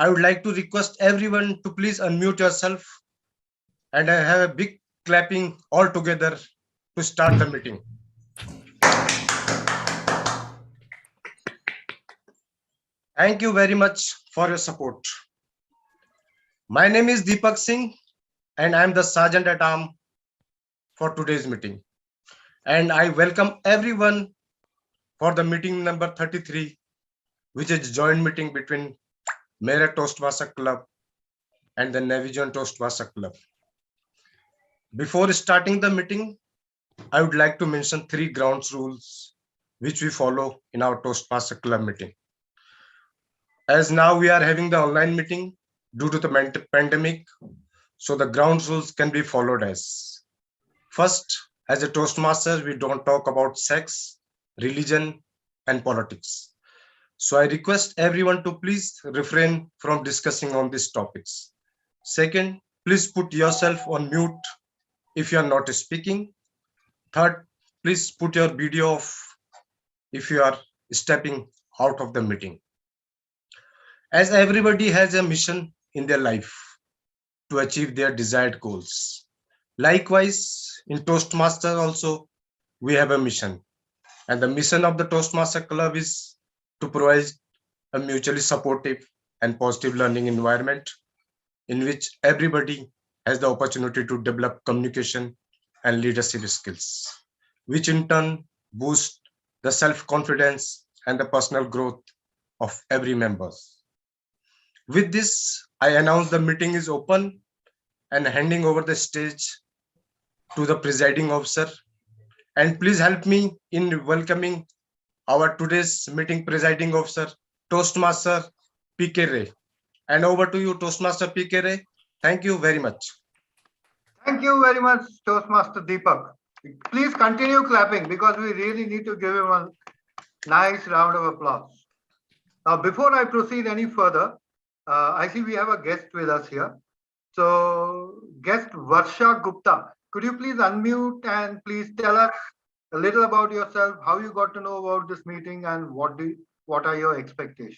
I would like to request everyone to please unmute yourself and I have a big clapping all together to start the meeting. Thank you very much for your support. My name is Deepak Singh and I am the Sergeant at Arms for today's meeting. And I welcome everyone for the meeting number 33, which is joint meeting between Meerut Toastmasters Club and the NVezion Toastmasters Club. Before starting the meeting, I would like to mention 3 ground rules which we follow in our Toastmasters Club meeting. As now we are having the online meeting due to the pandemic, so the ground rules can be followed as: first, as a Toastmaster, we don't talk about sex, religion, and politics. So I request everyone to please refrain from discussing on these topics. Second, please put yourself on mute if you are not speaking. Third, please put your video off if you are stepping out of the meeting. As everybody has a mission in their life to achieve their desired goals. Likewise, in Toastmaster also, we have a mission. And the mission of the Toastmaster Club is to provide a mutually supportive and positive learning environment in which everybody has the opportunity to develop communication and leadership skills, which in turn boost the self-confidence and the personal growth of every member. With this, I announce the meeting is open and handing over the stage to the presiding officer. And please help me in welcoming our today's meeting presiding officer, Toastmaster PK Ray. And over to you, Toastmaster PK Ray. Thank you very much. Thank you very much, Toastmaster Deepak. Please continue clapping because we really need to give him a nice round of applause. Now, before I proceed any further, I see we have a guest with us here. So, guest Varsha Gupta, could you please unmute and please tell us a little about yourself, how you got to know about this meeting, and what are your expectations?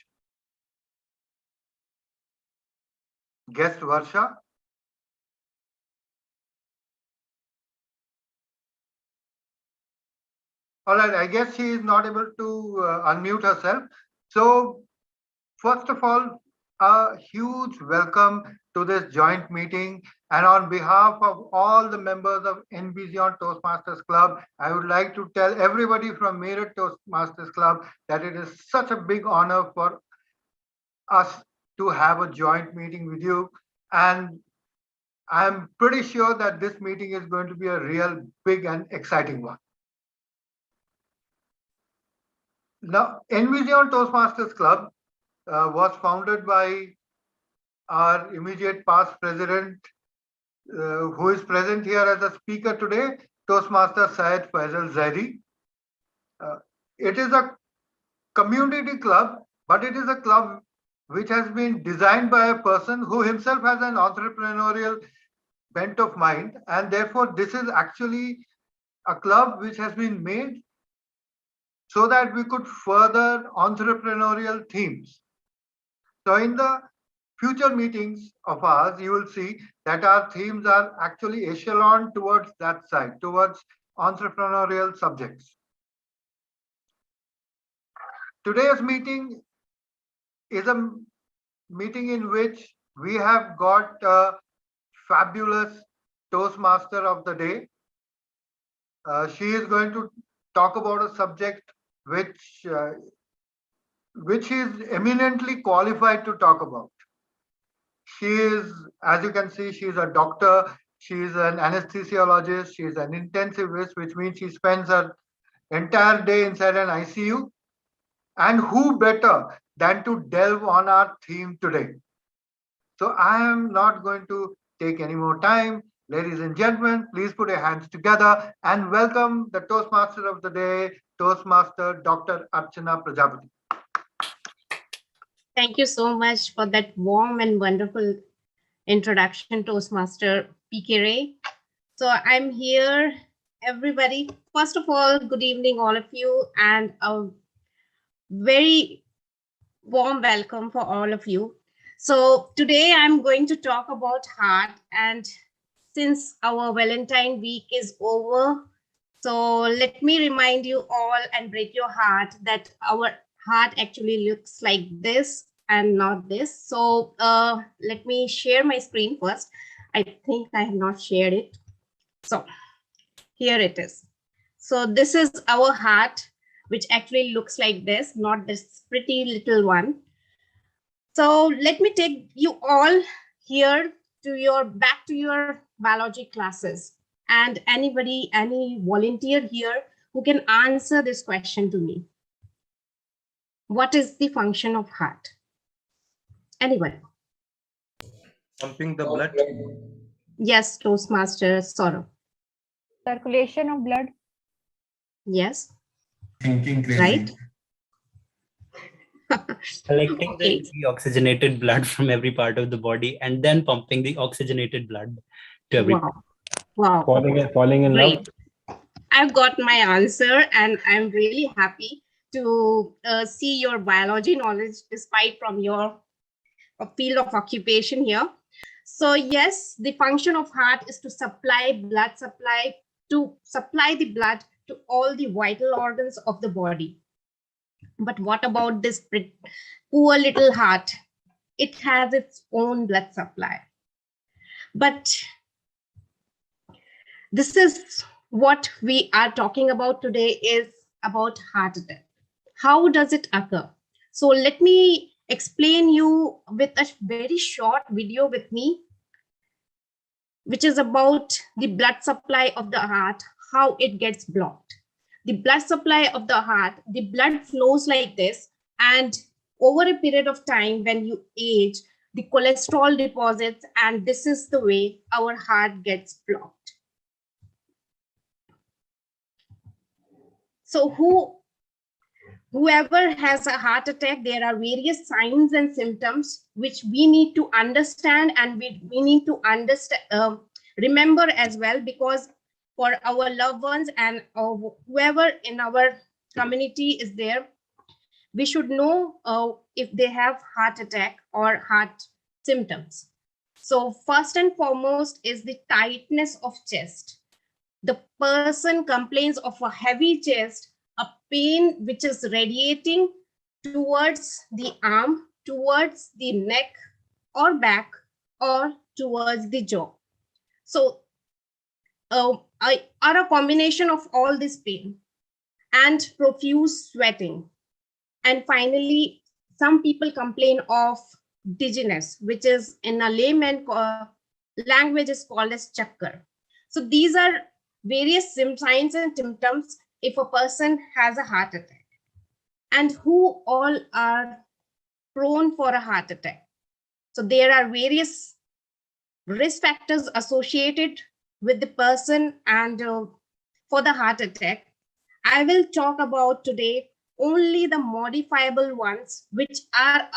Guest Varsha. All right, I guess she is not able to unmute herself. So, first of all, a huge welcome to this joint meeting. And on behalf of all the members of NVezion Toastmasters Club, I would like to tell everybody from Meerut Toastmasters Club that it is such a big honor for us to have a joint meeting with you. And I'm pretty sure that this meeting is going to be a real big and exciting one. Now, NVezion Toastmasters Club was founded by our immediate past president, who is present here as a speaker today, Toastmaster Syed Faisal Zaidi. It is a community club, but it is a club which has been designed by a person who himself has an entrepreneurial bent of mind, and therefore this is actually a club which has been made so that we could further entrepreneurial themes. So in the future meetings of ours, you will see that our themes are actually echelon towards that side, towards entrepreneurial subjects. Today's meeting is a meeting in which we have got a fabulous Toastmaster of the day. She is going to talk about a subject which is eminently qualified to talk about. She is, as you can see, she is a doctor, she is an anesthesiologist, she is an intensivist, which means she spends her entire day inside an ICU. And who better than to delve on our theme today? So I am not going to take any more time. Ladies and gentlemen, please put your hands together and welcome the Toastmaster of the day, Toastmaster Dr. Archana Prajapati. Thank you so much for that warm and wonderful introduction, Toastmaster PK Ray. So I'm here, everybody. First of all, good evening, all of you, and a very warm welcome for all of you. So today I'm going to talk about heart, and since our Valentine week is over, so let me remind you all and break your heart that our heart actually looks like this and not this. So let me share my screen first. I think I have not shared it. So here it is. So this is our heart, which actually looks like this, not this pretty little one. So let me take you all here to your back to your biology classes, and anybody, any volunteer here who can answer this question to me. What is the function of heart? Anyone? Pumping the blood. Yes, Toastmaster Saurav. Circulation of blood. Yes. Thinking crazy. Right. Collecting Okay. the deoxygenated blood from every part of the body and then pumping the oxygenated blood to every Wow. Wow. Falling in love. Great. I've got my answer, and I'm really happy to see your biology knowledge despite from your field of occupation here. So yes, the function of heart is to supply the blood to all the vital organs of the body. But what about this poor little heart? It has its own blood supply. But this is what we are talking about today, is about heart attack. How does it occur? So let me explain you with a very short video with me, which is about the blood supply of the heart, how it gets blocked. The blood supply of the heart, the blood flows like this, and over a period of time when you age, the cholesterol deposits, and this is the way our heart gets blocked. So whoever has a heart attack, there are various signs and symptoms which we need to understand, and we need to understand, remember as well, because for our loved ones and whoever in our community is there, we should know if they have heart attack or heart symptoms. So first and foremost is the tightness of chest. The person complains of a heavy chest, a pain which is radiating towards the arm, towards the neck or back, or towards the jaw. So are a combination of all this pain and profuse sweating. And finally, some people complain of dizziness, which is in a layman language is called as chakkar. So these are various signs and symptoms if a person has a heart attack. And who all are prone for a heart attack? So there are various risk factors associated with the person and for the heart attack. I will talk about today only the modifiable ones, which are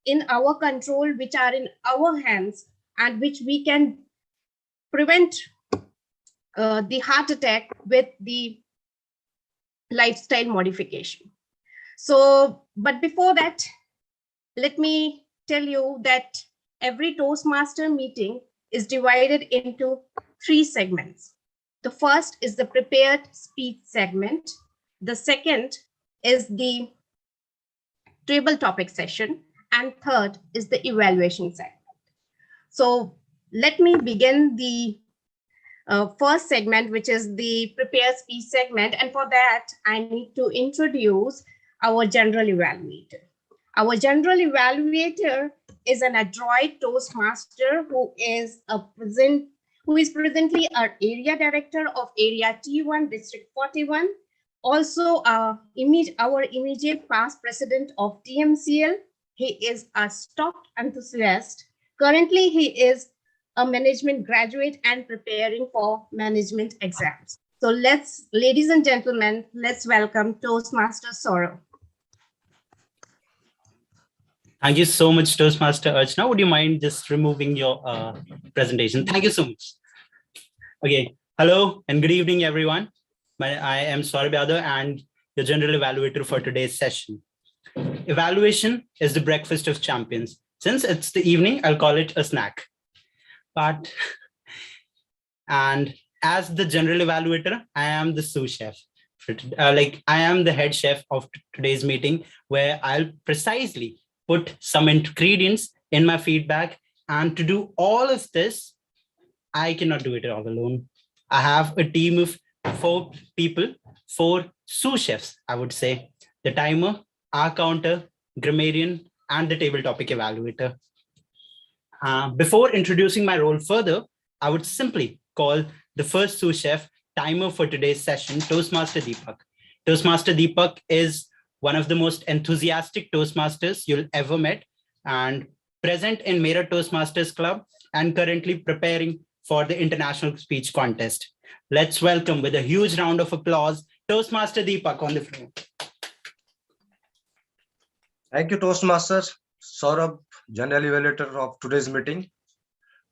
in our control, which are in our hands, and which we can prevent the heart attack with the lifestyle modification. So, but before that, let me tell you that every Toastmaster meeting is divided into 3 segments. The first is the prepared speech segment. The second is the table topic session. And third is the evaluation segment. So let me begin the first segment, which is the prepared speech segment. And for that, I need to introduce our general evaluator. Our general evaluator is an adroit Toastmaster who is presently our area director of Area T1, District 41. Also, our immediate past president of TMCL. He is a stock enthusiast. Currently, he is a management graduate and preparing for management exams. So ladies and gentlemen, let's welcome Toastmaster Saurav. Thank you so much, Toastmaster Archana. Would you mind just removing your presentation? Thank you so much. Okay. Hello and good evening, everyone. I am Saurav Yadav and the general evaluator for today's session. Evaluation is the breakfast of champions. Since it's the evening, I'll call it a snack. But, and as the general evaluator, I am the sous chef. I am the head chef of today's meeting, where I'll precisely put some ingredients in my feedback. And to do all of this, I cannot do it all alone. I have a team of 4 people, 4 sous chefs, I would say: the timer, our counter, grammarian, and the table topic evaluator. Before introducing my role further, I would simply call the first sous chef timer for today's session, Toastmaster Deepak. Toastmaster Deepak is one of the most enthusiastic Toastmasters you'll ever met, and present in Meerut Toastmasters Club, and currently preparing for the international speech contest. Let's welcome with a huge round of applause, Toastmaster Deepak on the floor. Thank you, Toastmaster Saurabh, General Evaluator of today's meeting.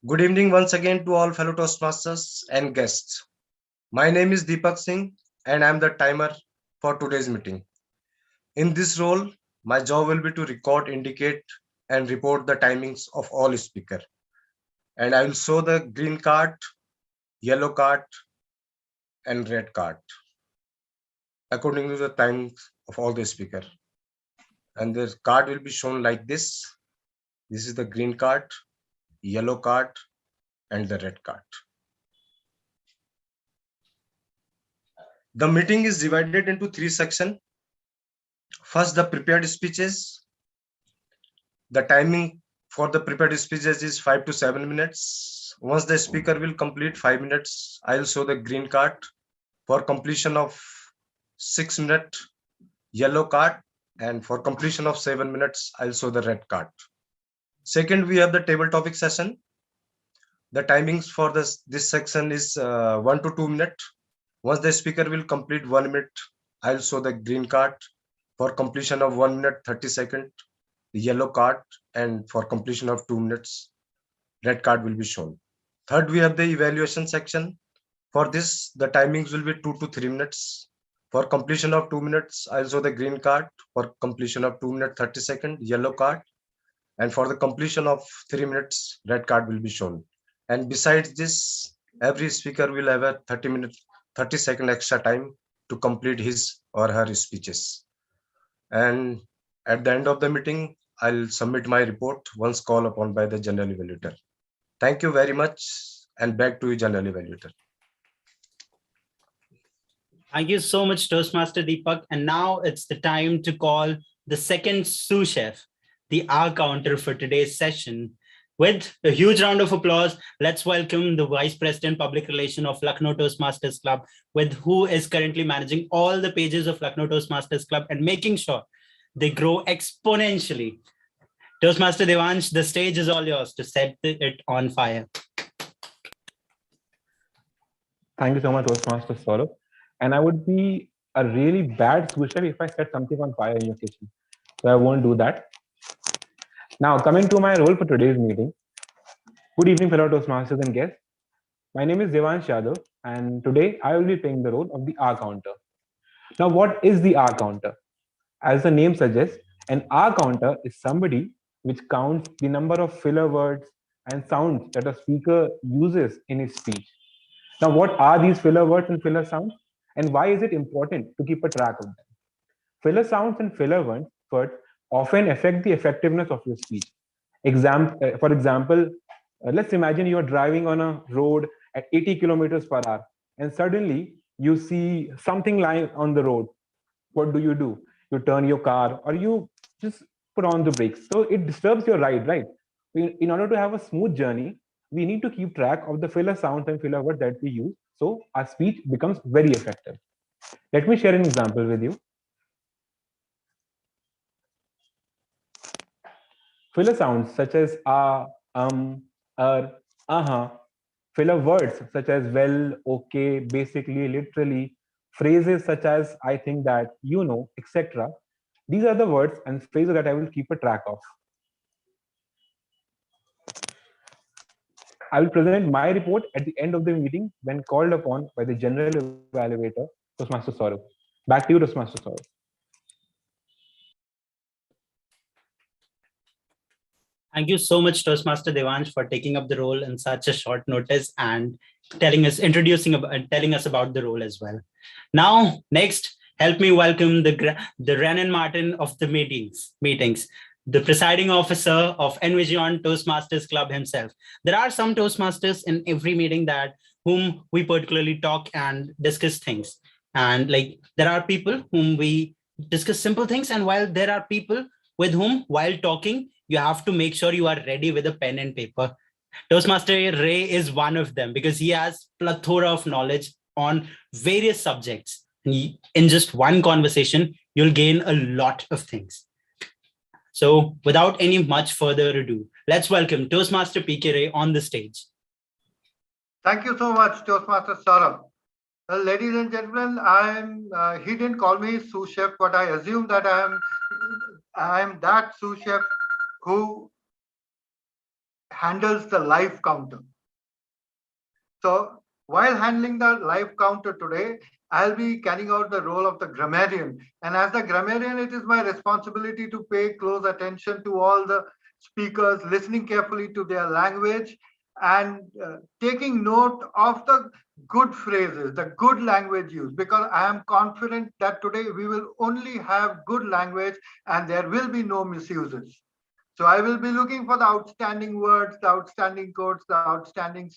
Good evening once again to all fellow Toastmasters and guests. My name is Deepak Singh and I'm the timer for today's meeting. In this role, my job will be to record, indicate, and report the timings of all speakers. And I will show the green card, yellow card, and red card according to the times of all the speakers. And the card will be shown like this. This is the green card, yellow card, and the red card. The meeting is divided into 3 sections. First, the prepared speeches. The timing for the prepared speeches is 5 to 7 minutes. Once the speaker will complete 5 minutes, I'll show the green card. For completion of 6 minutes, yellow card, and for completion of 7 minutes, I'll show the red card. Second, we have the table topic session. The timings for this section is 1 to 2 minutes. Once the speaker will complete 1 minute, I'll show the green card. For completion of 1 minute 30 seconds, the yellow card, and for completion of 2 minutes, red card will be shown. Third, we have the evaluation section. For this, the timings will be 2 to 3 minutes. For completion of 2 minutes, I'll show the green card. For completion of 2 minutes 30 seconds, yellow card. And for the completion of 3 minutes, red card will be shown. And besides this, every speaker will have a 30-second extra time to complete his or her speeches. And at the end of the meeting, I'll submit my report once called upon by the General Evaluator. Thank you very much, and back to you, General Evaluator. Thank you so much, Toastmaster Deepak. And now it's the time to call the second sous chef, the R counter for today's session. With a huge round of applause, let's welcome the Vice President Public Relations of Lucknow Toastmasters Club, with who is currently managing all the pages of Lucknow Toastmasters Club and making sure they grow exponentially. Toastmaster Devansh, the stage is all yours to set it on fire. Thank you so much, Toastmaster Saurabh. And I would be a really bad sous chef if I set something on fire in your kitchen. So I won't do that. Now, coming to my role for today's meeting. Good evening, fellow Toastmasters and guests. My name is Devansh Yadav, and today I will be playing the role of the R counter. Now, what is the R counter? As the name suggests, an R counter is somebody which counts the number of filler words and sounds that a speaker uses in his speech. Now, what are these filler words and filler sounds? And why is it important to keep a track of them? Filler sounds and filler words often affect the effectiveness of your speech. For example, let's imagine you are driving on a road at 80 kilometers per hour, and suddenly you see something lying on the road. What do? You turn your car, or you just put on the brakes. So it disturbs your ride, right? In order to have a smooth journey, we need to keep track of the filler sounds and filler words that we use, so our speech becomes very effective. Let me share an example with you. Filler sounds such as filler words such as well, okay, basically, literally, phrases such as I think that, you know, etc. These are the words and phrases that I will keep a track of. I will present my report at the end of the meeting when called upon by the General Evaluator, Toastmaster Saurabh. Back to you, Toastmaster Saurabh. Thank you so much, Toastmaster Devansh, for taking up the role in such a short notice and telling us about the role as well. Now, next, help me welcome the Renan Martin of the meetings, the presiding officer of NVezion Toastmasters Club himself. There are some Toastmasters in every meeting that whom we particularly talk and discuss things. And like there are people whom we discuss simple things, and while there are people with whom, while talking, you have to make sure you are ready with a pen and paper. Toastmaster Ray is one of them because he has plethora of knowledge on various subjects. In just one conversation, you'll gain a lot of things. So without any much further ado, let's welcome Toastmaster PK Ray on the stage. Thank you so much, Toastmaster Saurabh. Ladies and gentlemen, he didn't call me sous chef, but I assume that I am that sous chef who handles the live counter. So while handling the live counter today, I'll be carrying out the role of the grammarian. And as the grammarian, it is my responsibility to pay close attention to all the speakers, listening carefully to their language, and taking note of the good phrases, the good language use, because I am confident that today we will only have good language and there will be no misuses. So I will be looking for the outstanding words, the outstanding quotes, the outstanding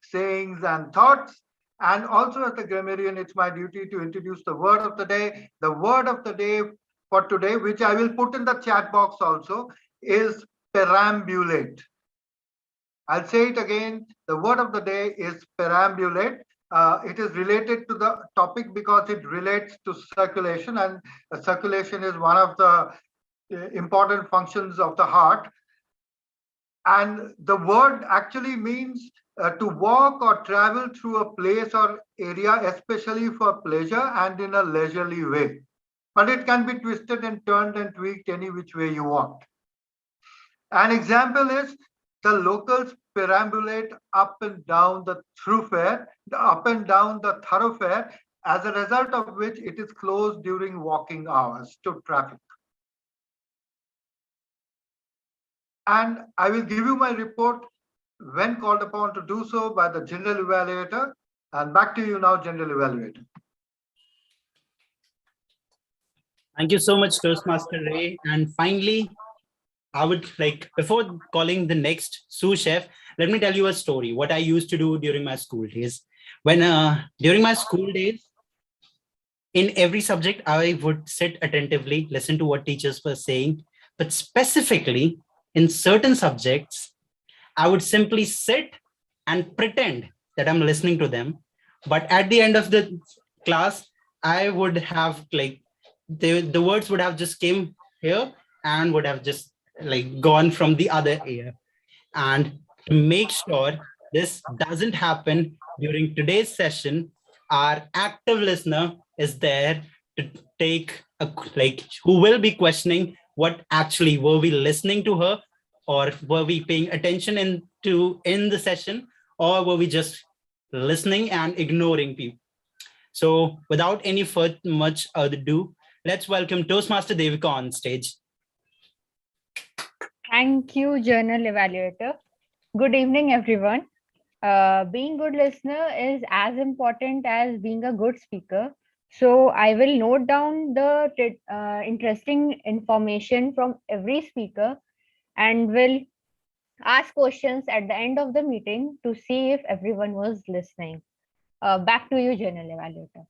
sayings and thoughts. And also as a grammarian, it's my duty to introduce the word of the day. The word of the day for today, which I will put in the chat box also, is perambulate. I'll say it again. The word of the day is perambulate. It is related to the topic because it relates to circulation, and circulation is one of the important functions of the heart. And the word actually means to walk or travel through a place or area, especially for pleasure and in a leisurely way. But it can be twisted and turned and tweaked any which way you want. An example is the locals perambulate up and down the thoroughfare, as a result of which it is closed during walking hours to traffic. And I will give you my report when called upon to do so by the general evaluator. And back to you now, general evaluator. Thank you so much, Toastmaster Ray. And finally, I would like, before calling the next sous chef, let me tell you a story, what I used to do during my school days. When during my school days, in every subject, I would sit attentively, listen to what teachers were saying, but specifically in certain subjects, I would simply sit and pretend that I'm listening to them. But at the end of the class, I would have like, the words would have just came here and would have just like gone from the other ear. And to make sure this doesn't happen during today's session, our active listener is there to take a, like, who will be questioning what actually were we listening to her, or were we paying attention in the session, or were we just listening and ignoring people. So without any much ado, let's welcome Toastmaster Devika on stage. Thank you, Journal Evaluator. Good evening, everyone. Being good listener is as important as being a good speaker. So I will note down the interesting information from every speaker and will ask questions at the end of the meeting to see if everyone was listening. Back to you, Journal Evaluator.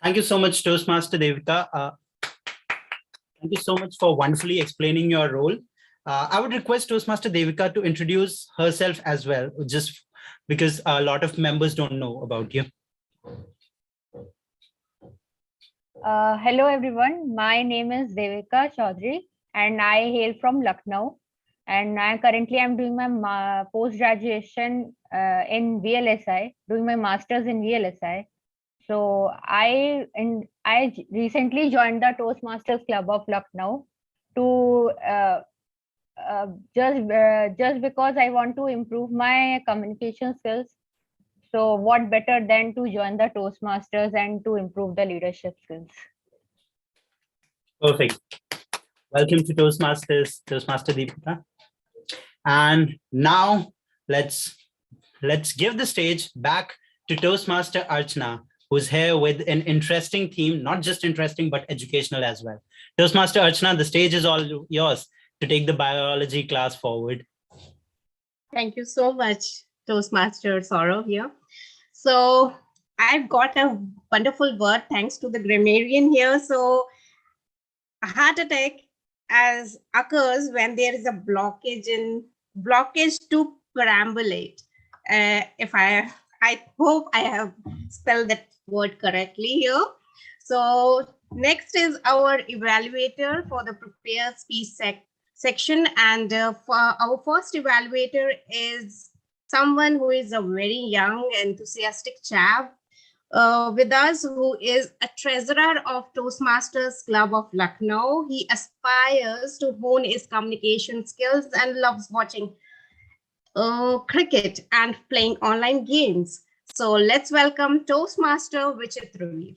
Thank you so much, Toastmaster Devika. Thank you so much for wonderfully explaining your role. I would request Toastmaster Devika to introduce herself as well, just because a lot of members don't know about you. Hello, everyone. My name is Devika Chaudhary, and I hail from Lucknow. And currently I'm doing my post-graduation in VLSI, doing my master's in VLSI. So I recently joined the Toastmasters Club of Lucknow to just because I want to improve my communication skills. So what better than to join the Toastmasters and to improve the leadership skills? Perfect. Welcome to Toastmasters, Toastmaster Deepika. And now let's give the stage back to Toastmaster Archana, who's here with an interesting theme, not just interesting, but educational as well. Toastmaster Archana, the stage is all yours to take the biology class forward. Thank you so much, Toastmaster Saurav here. So I've got a wonderful word thanks to the grammarian here. So a heart attack as occurs when there is a blockage to perambulate. If I hope I have spelled that word correctly here. So next is our evaluator for the prepared speech section, and for our first evaluator is someone who is a very young, enthusiastic chap with us, who is a treasurer of Toastmasters Club of Lucknow. He aspires to hone his communication skills and loves watching cricket and playing online games. So let's welcome Toastmaster Vichitra.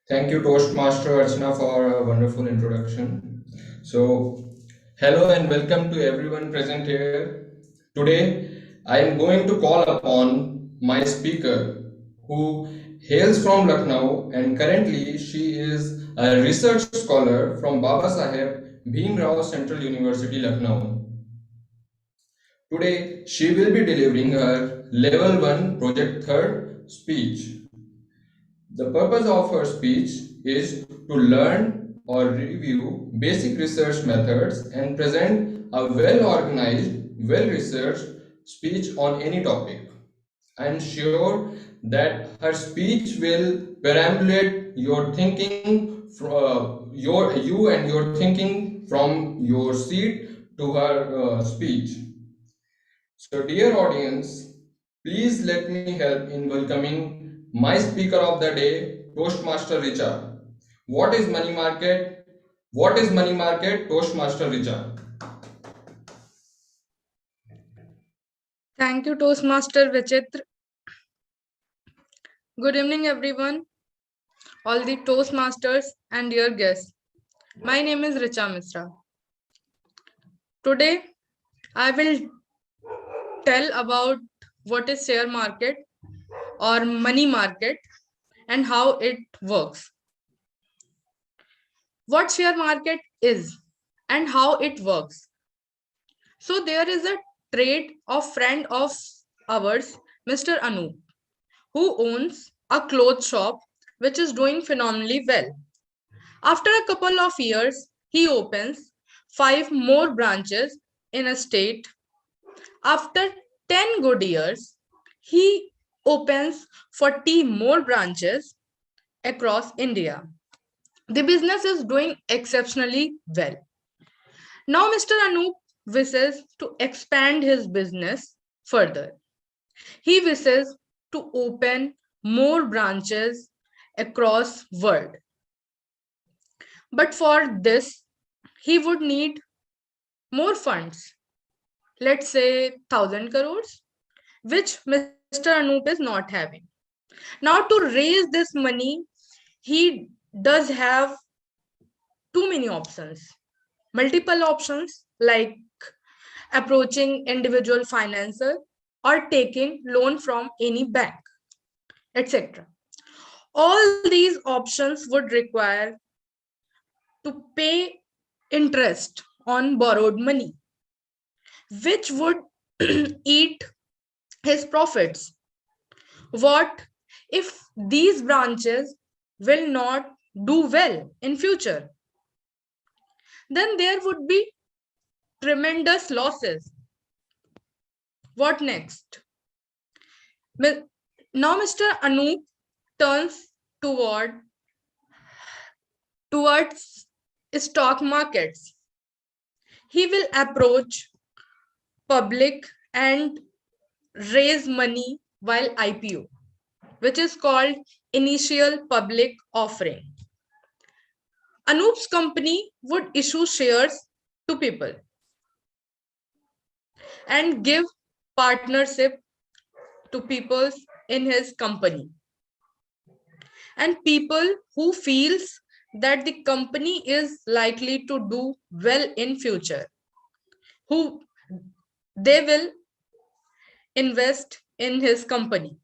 Thank you, Toastmaster Archana, for a wonderful introduction. So, hello and welcome to everyone present here. Today, I am going to call upon my speaker, who hails from Lucknow, and currently she is a research scholar from Baba Saheb Bhim Rao Central University, Lucknow. Today, she will be delivering her Level 1 Project 3rd speech. The purpose of her speech is to learn or review basic research methods and present a well-organized, well-researched speech on any topic. I am sure that her speech will perambulate your thinking, you and your thinking from your seat to her speech. So, dear audience, please let me help in welcoming my speaker of the day, Toastmaster Richa. What is money market? What is money market, Toastmaster Richa? Thank you, Toastmaster Vichitra. Good evening, everyone, all the Toastmasters and dear guests. My name is Richa Misra. Today, I will tell about what is share market or money market and how it works. What share market is and how it works. So there is a trade of friend of ours, Mr. Anup, who owns a clothes shop which is doing phenomenally well. After a couple of years, he opens 5 more branches in a state. After 10 good years, he opens 40 more branches across India. The business is doing exceptionally well. Now, Mr. Anup wishes to expand his business further. He wishes to open more branches across world. But for this, he would need more funds, let's say 1,000 crores, which Mr. Anup is not having. Now, to raise this money, he does have too many options, multiple options like approaching individual financer or taking loan from any bank, etc. All these options would require to pay interest on borrowed money, which would eat his profits. What if these branches will not do well in future? Then there would be tremendous losses. What next? Now Mr. Anup turns towards stock markets. He will approach public and raise money while IPO, which is called initial public offering. Anup's company would issue shares to people and give partnership to people in his company. And people who feels that the company is likely to do well in future, who they will invest in his company,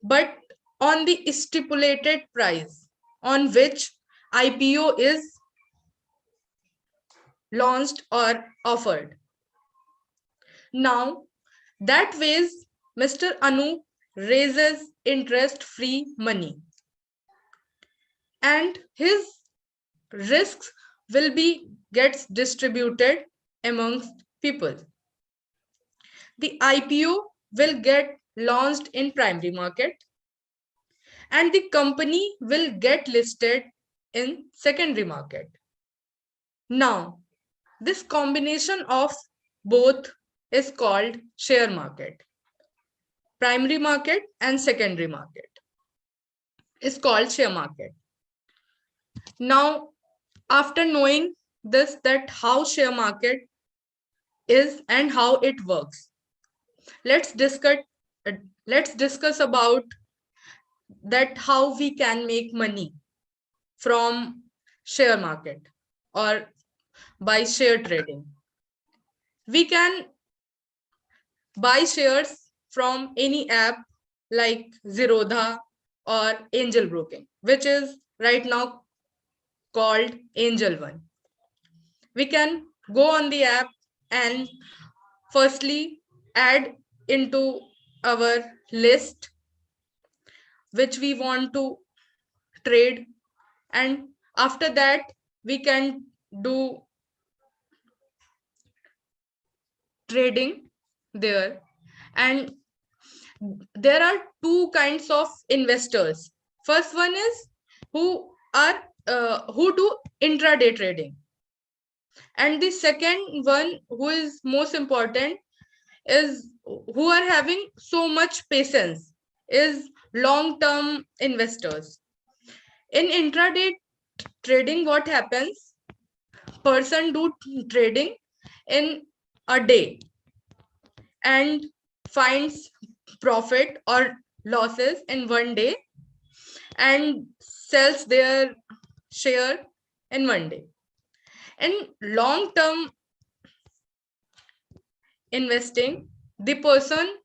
but on the stipulated price on which IPO is launched or offered. Now, that ways Mr. Anu raises interest-free money, and his risks will be gets distributed amongst people. The IPO will get launched in primary market, and the company will get listed in secondary market. Now, this combination of both is called share market. Primary market and secondary market is called share market. Now, after knowing this, that how share market is and how it works, let's discuss about that how we can make money from share market or by share trading. We can buy shares from any app like Zerodha or Angel Broking, which is right now called Angel One. We can go on the app and firstly add into our list which we want to trade, and after that we can do trading there. And there are two kinds of investors. First one is who do intraday trading, and the second one, who is most important, is who are having so much patience, is long-term investors. In intraday trading, what happens? Person do trading in a day and finds profit or losses in one day and sells their share in one day. In long-term investing, the person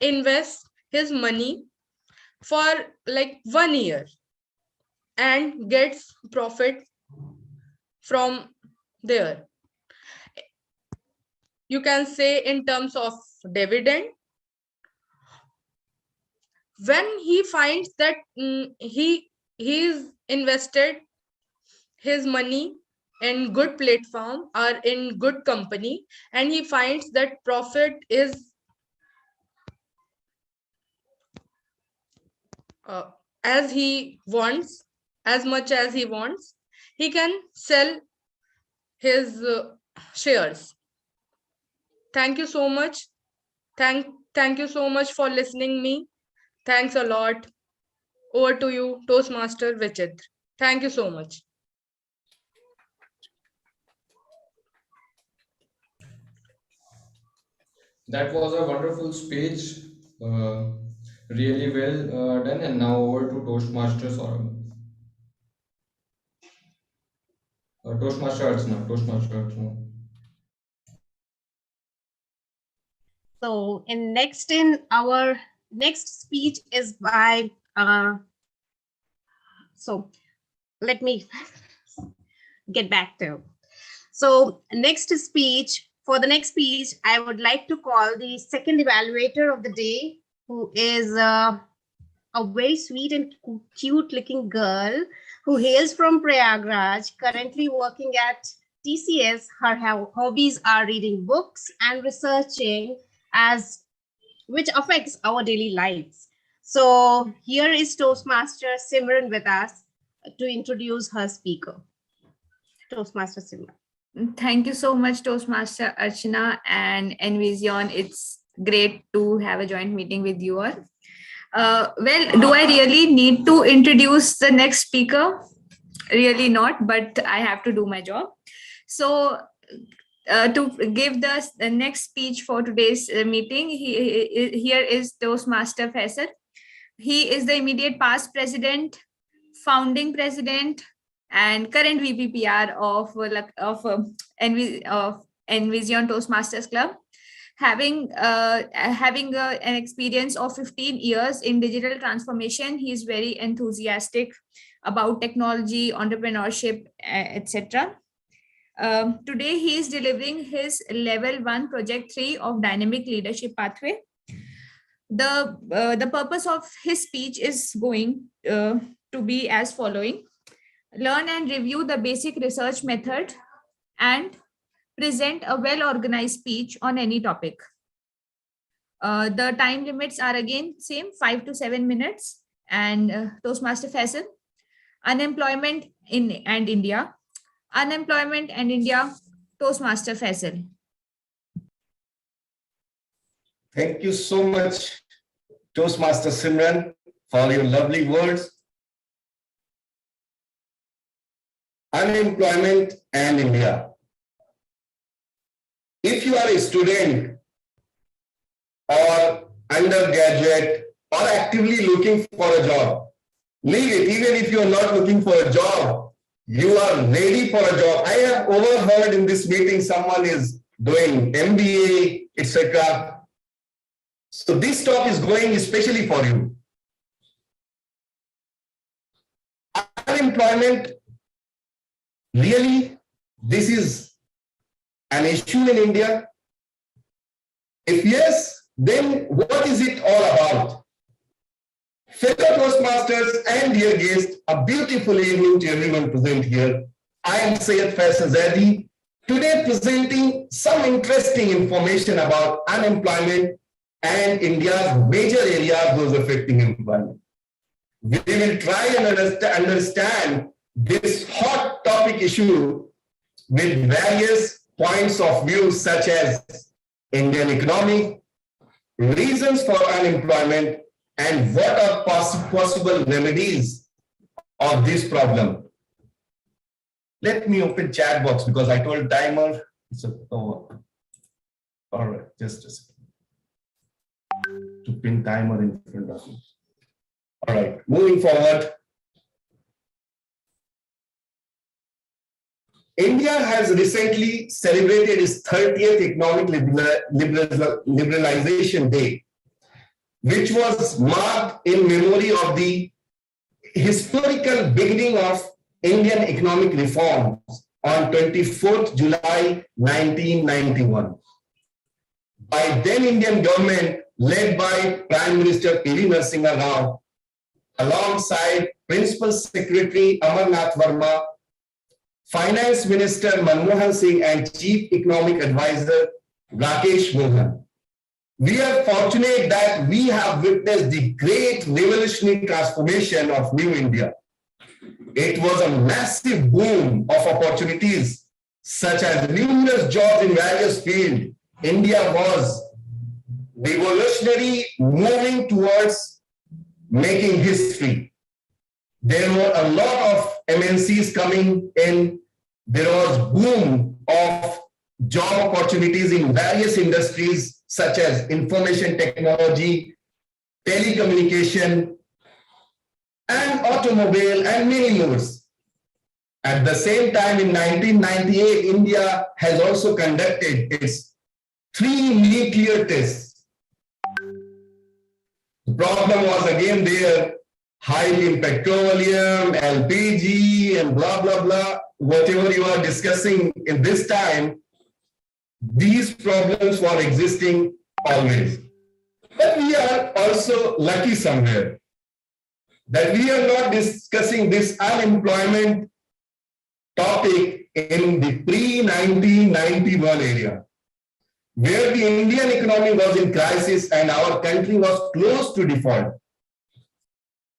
invests his money for like 1 year and gets profit from there. You can say in terms of dividend, when he finds that he's invested his money in good platform or in good company, and he finds that profit is as he wants, as much as he wants, he can sell his shares. Thank you so much. Thank you so much for listening me. Thanks a lot. Over to you, Toastmaster Vichit. Thank you so much. That was a wonderful speech, really well done. And now over to Toastmaster Saurabh. Toastmaster Archana. So our next speech is by so let me get back to. So for the next speech, I would like to call the second evaluator of the day, who is a very sweet and cute looking girl who hails from Prayagraj, currently working at TCS. Her hobbies are reading books and researching, which affects our daily lives. So here is Toastmaster Simran with us to introduce her speaker. Toastmaster Simran. Thank you so much, Toastmaster Archana and NVezion. It's great to have a joint meeting with you all. Well, do I really need to introduce the next speaker? Really not, but I have to do my job. So to give the next speech for today's meeting, here is Toastmaster Faisal. He is the immediate past president founding president and current VPPR of NVezion Toastmasters Club, having an experience of 15 years in digital transformation. He is very enthusiastic about technology, entrepreneurship, etc. Today, he is delivering his level 1 project 3 of dynamic leadership pathway. The purpose of his speech is going to be as following: learn and review the basic research method and present a well-organized speech on any topic. The time limits are again same, 5 to 7 minutes. And Toastmaster Faisal, unemployment in and India. Unemployment and India, Toastmaster Faisal. Thank you so much, Toastmaster Simran, for your lovely words. Unemployment and India. If you are a student or undergraduate or actively looking for a job, leave it. Even if you are not looking for a job, you are ready for a job. I have overheard in this meeting someone is doing MBA, etc. So this talk is going especially for you. Unemployment, really, this is an issue in India? If yes, then what is it all about? Fellow Toastmasters and dear guests, a beautiful evening to everyone present here. I am Syed Faisal Zaidi, today presenting some interesting information about unemployment and India's major areas those affecting employment. We will try and understand this hot topic issue with various points of view such as Indian economy, reasons for unemployment, and what are possible remedies of this problem. Let me open chat box because I told timer it's over. All right, just a second. To pin timer in front of me. All right, moving forward. India has recently celebrated its 30th Economic Liberalization Day, which was marked in memory of the historical beginning of Indian economic reforms on 24th July 1991 by then Indian government led by Prime Minister P.V. Narasimha Rao alongside Principal Secretary Amarnath Verma, Finance Minister Manmohan Singh and Chief Economic Advisor Rakesh Mohan. We are fortunate that we have witnessed the great revolutionary transformation of New India. It was a massive boom of opportunities, such as numerous jobs in various fields. India was revolutionary, moving towards making history. There were a lot of MNCs coming in. There was boom of job opportunities in various industries such as information technology, telecommunication, and automobile, and many more. At the same time, in 1998, India has also conducted its 3 nuclear tests. The problem was again there, high in petroleum, LPG, and blah, blah, blah. Whatever you are discussing in this time, these problems were existing always. But we are also lucky somewhere that we are not discussing this unemployment topic in the pre-1991 area, where the Indian economy was in crisis and our country was close to default.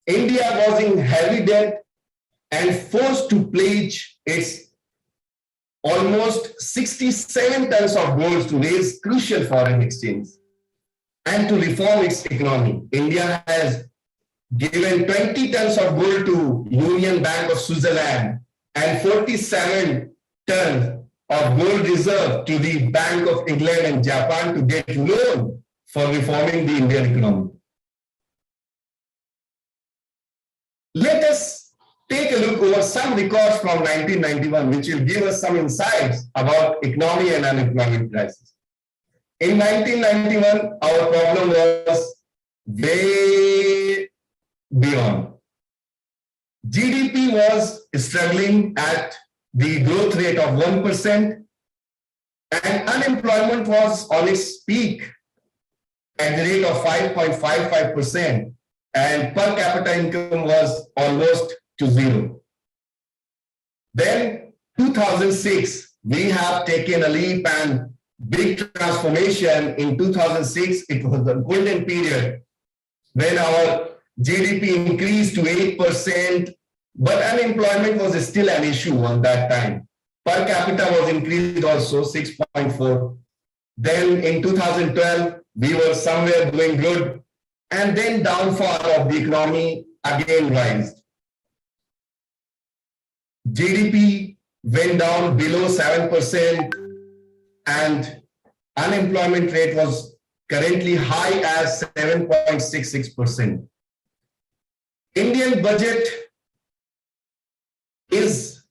India was in heavy debt and forced to pledge its almost 67 tons of gold to raise crucial foreign exchange and to reform its economy. India has given 20 tons of gold to Union Bank of Switzerland and 47 tons of gold reserve to the Bank of England and Japan to get loan for reforming the Indian economy. Let us take a look over some records from 1991, which will give us some insights about economy and unemployment crisis. In 1991, our problem was way beyond. GDP was struggling at the growth rate of 1%, and unemployment was on its peak at the rate of 5.55%, and per capita income was almost to zero. Then 2006, we have taken a leap and big transformation. In 2006, it was the golden period when our GDP increased to 8%, but unemployment was still an issue on that time. Per capita was increased also 6.4. Then in 2012, we were somewhere doing good, and then downfall of the economy again rised. GDP went down below 7%, and unemployment rate was currently high as 7.66%. Indian budget is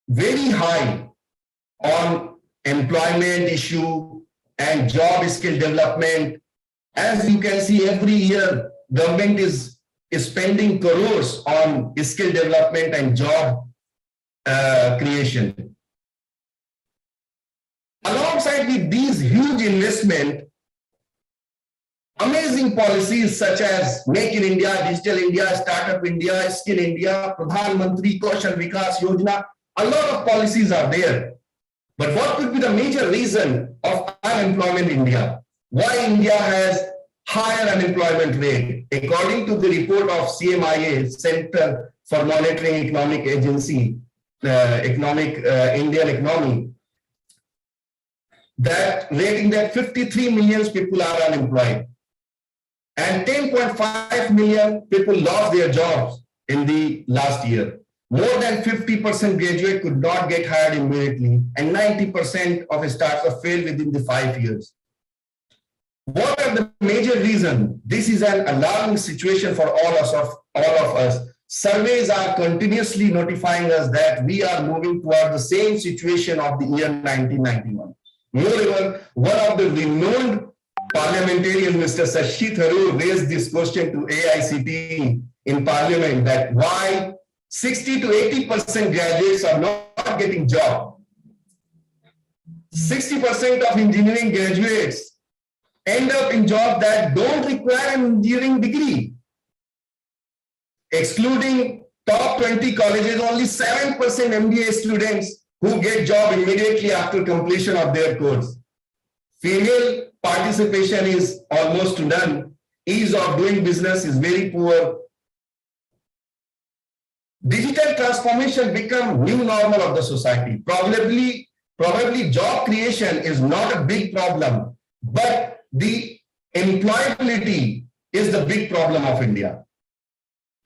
very high on employment issue and job skill development. As you can see, every year government is spending crores on skill development and job creation. Alongside with these huge investment, amazing policies such as Make in India, Digital India, Startup India, Skill India, Pradhan Mantri Kaushal Vikas Yojana, a lot of policies are there. But what could be the major reason of unemployment in India? Why India has higher unemployment rate? According to the report of CMIA, Center for Monitoring Economic Agency, Indian economy, that rating that 53 million people are unemployed, and 10.5 million people lost their jobs in the last year. More than 50% graduate could not get hired immediately, and 90% of startups failed within the 5 years. What are the major reasons? This is an alarming situation for all of us. Surveys are continuously notifying us that we are moving toward the same situation of the year 1991. Moreover, one of the renowned parliamentarians, Mr. Shashi Tharoor, raised this question to AICTE in parliament, that why 60 to 80% graduates are not getting job. 60% of engineering graduates end up in jobs that don't require an engineering degree. Excluding top 20 colleges, only 7% MBA students who get job immediately after completion of their course. Female participation is almost none. Ease of doing business is very poor. Digital transformation become new normal of the society. Probably job creation is not a big problem, but the employability is the big problem of India.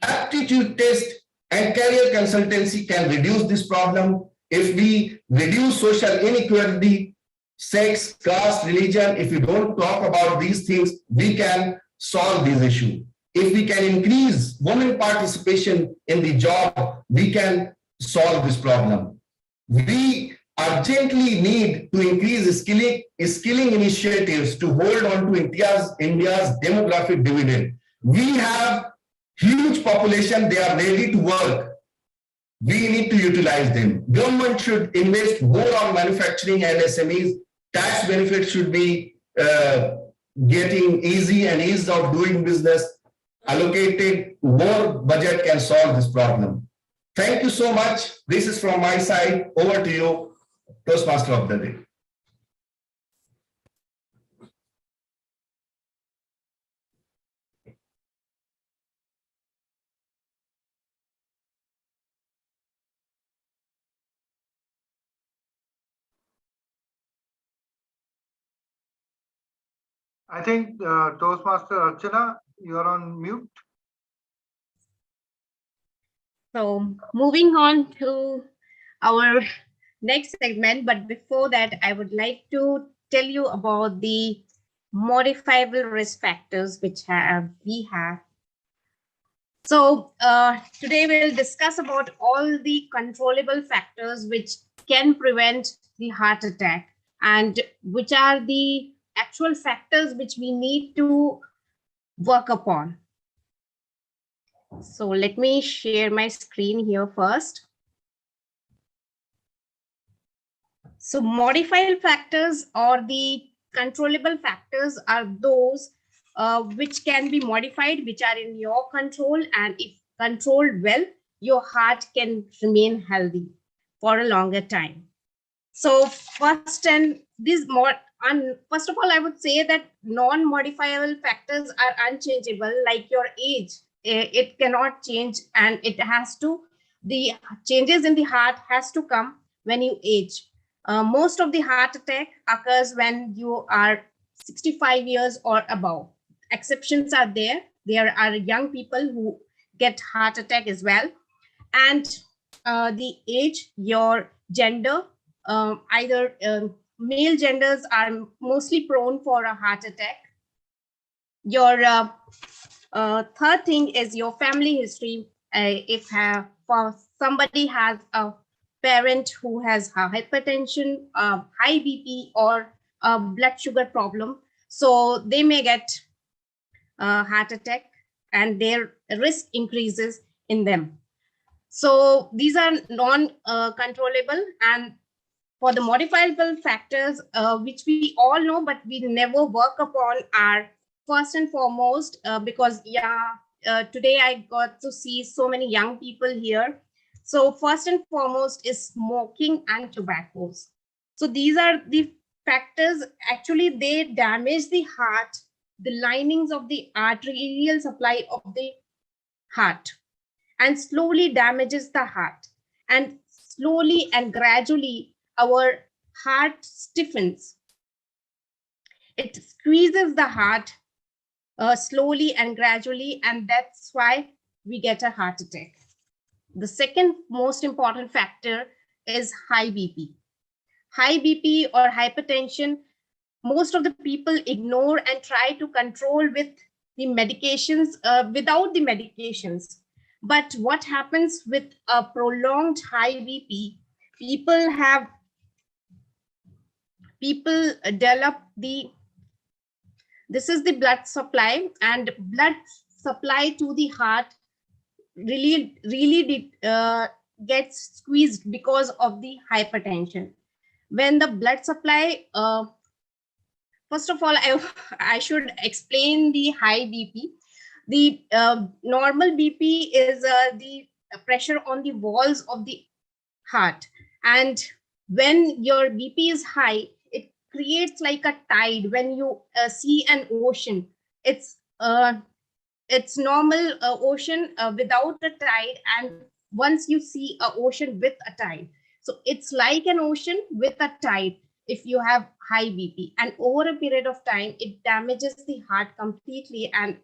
Aptitude test and career consultancy can reduce this problem. If we reduce social inequality, sex, caste, religion, if we don't talk about these things, we can solve this issue. If we can increase women participation in the job, we can solve this problem. We urgently need to increase skilling initiatives to hold on to India's demographic dividend. We have huge population, they are ready to work. We need to utilize them. Government should invest more on manufacturing and SMEs. Tax benefits should be getting easy and ease of doing business. Allocated more budget can solve this problem. Thank you so much. This is from my side. Over to you, Toastmaster of the Day. I think Toastmaster Archana, you're on mute. So moving on to our next segment, but before that, I would like to tell you about the modifiable risk factors which we have. So today we'll discuss about all the controllable factors which can prevent the heart attack, and which are the actual factors which we need to work upon. So let me share my screen here first. So modifiable factors or the controllable factors are those which can be modified, which are in your control, and if controlled well, your heart can remain healthy for a longer time. So first of all, I would say that non-modifiable factors are unchangeable, like your age. It cannot change, and the changes in the heart has to come when you age. Most of the heart attack occurs when you are 65 years or above. Exceptions are there. There are young people who get heart attack as well. And the age, your gender, either male genders are mostly prone for a heart attack. Your third thing is your family history. If for somebody has a parent who has hypertension, high BP, or a blood sugar problem, so they may get a heart attack, and their risk increases in them. So these are non-controllable. And for the modifiable factors, which we all know, but we never work upon, are first and foremost, because today I got to see so many young people here. So first and foremost is smoking and tobaccos. So these are the factors, actually they damage the heart, the linings of the arterial supply of the heart, and slowly damages the heart. And slowly and gradually, our heart stiffens. It squeezes the heart slowly and gradually, and that's why we get a heart attack. The second most important factor is high BP. High BP or hypertension, most of the people ignore and try to control with the medications, without the medications. But what happens with a prolonged high BP, people develop this is the blood supply, and blood supply to the heart really gets squeezed because of the hypertension. When the blood supply, first of all, I should explain the high BP. The normal BP is the pressure on the walls of the heart. And when your BP is high, it creates like a tide. When you see an ocean, it's normal ocean without a tide, and once you see a ocean with a tide, so it's like an ocean with a tide if you have high BP. And over a period of time, it damages the heart completely, and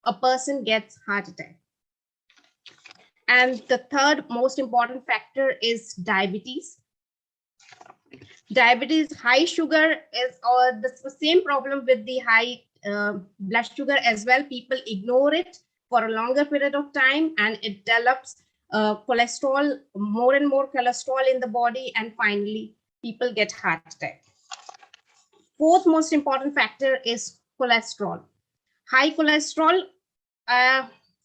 a person gets heart attack. And the third most important factor is diabetes. Diabetes, high sugar is, or the same problem with the high blood sugar as well. People ignore it for a longer period of time, and it develops cholesterol, more and more cholesterol in the body, and finally people get heart attack. Fourth most important factor is cholesterol. High cholesterol,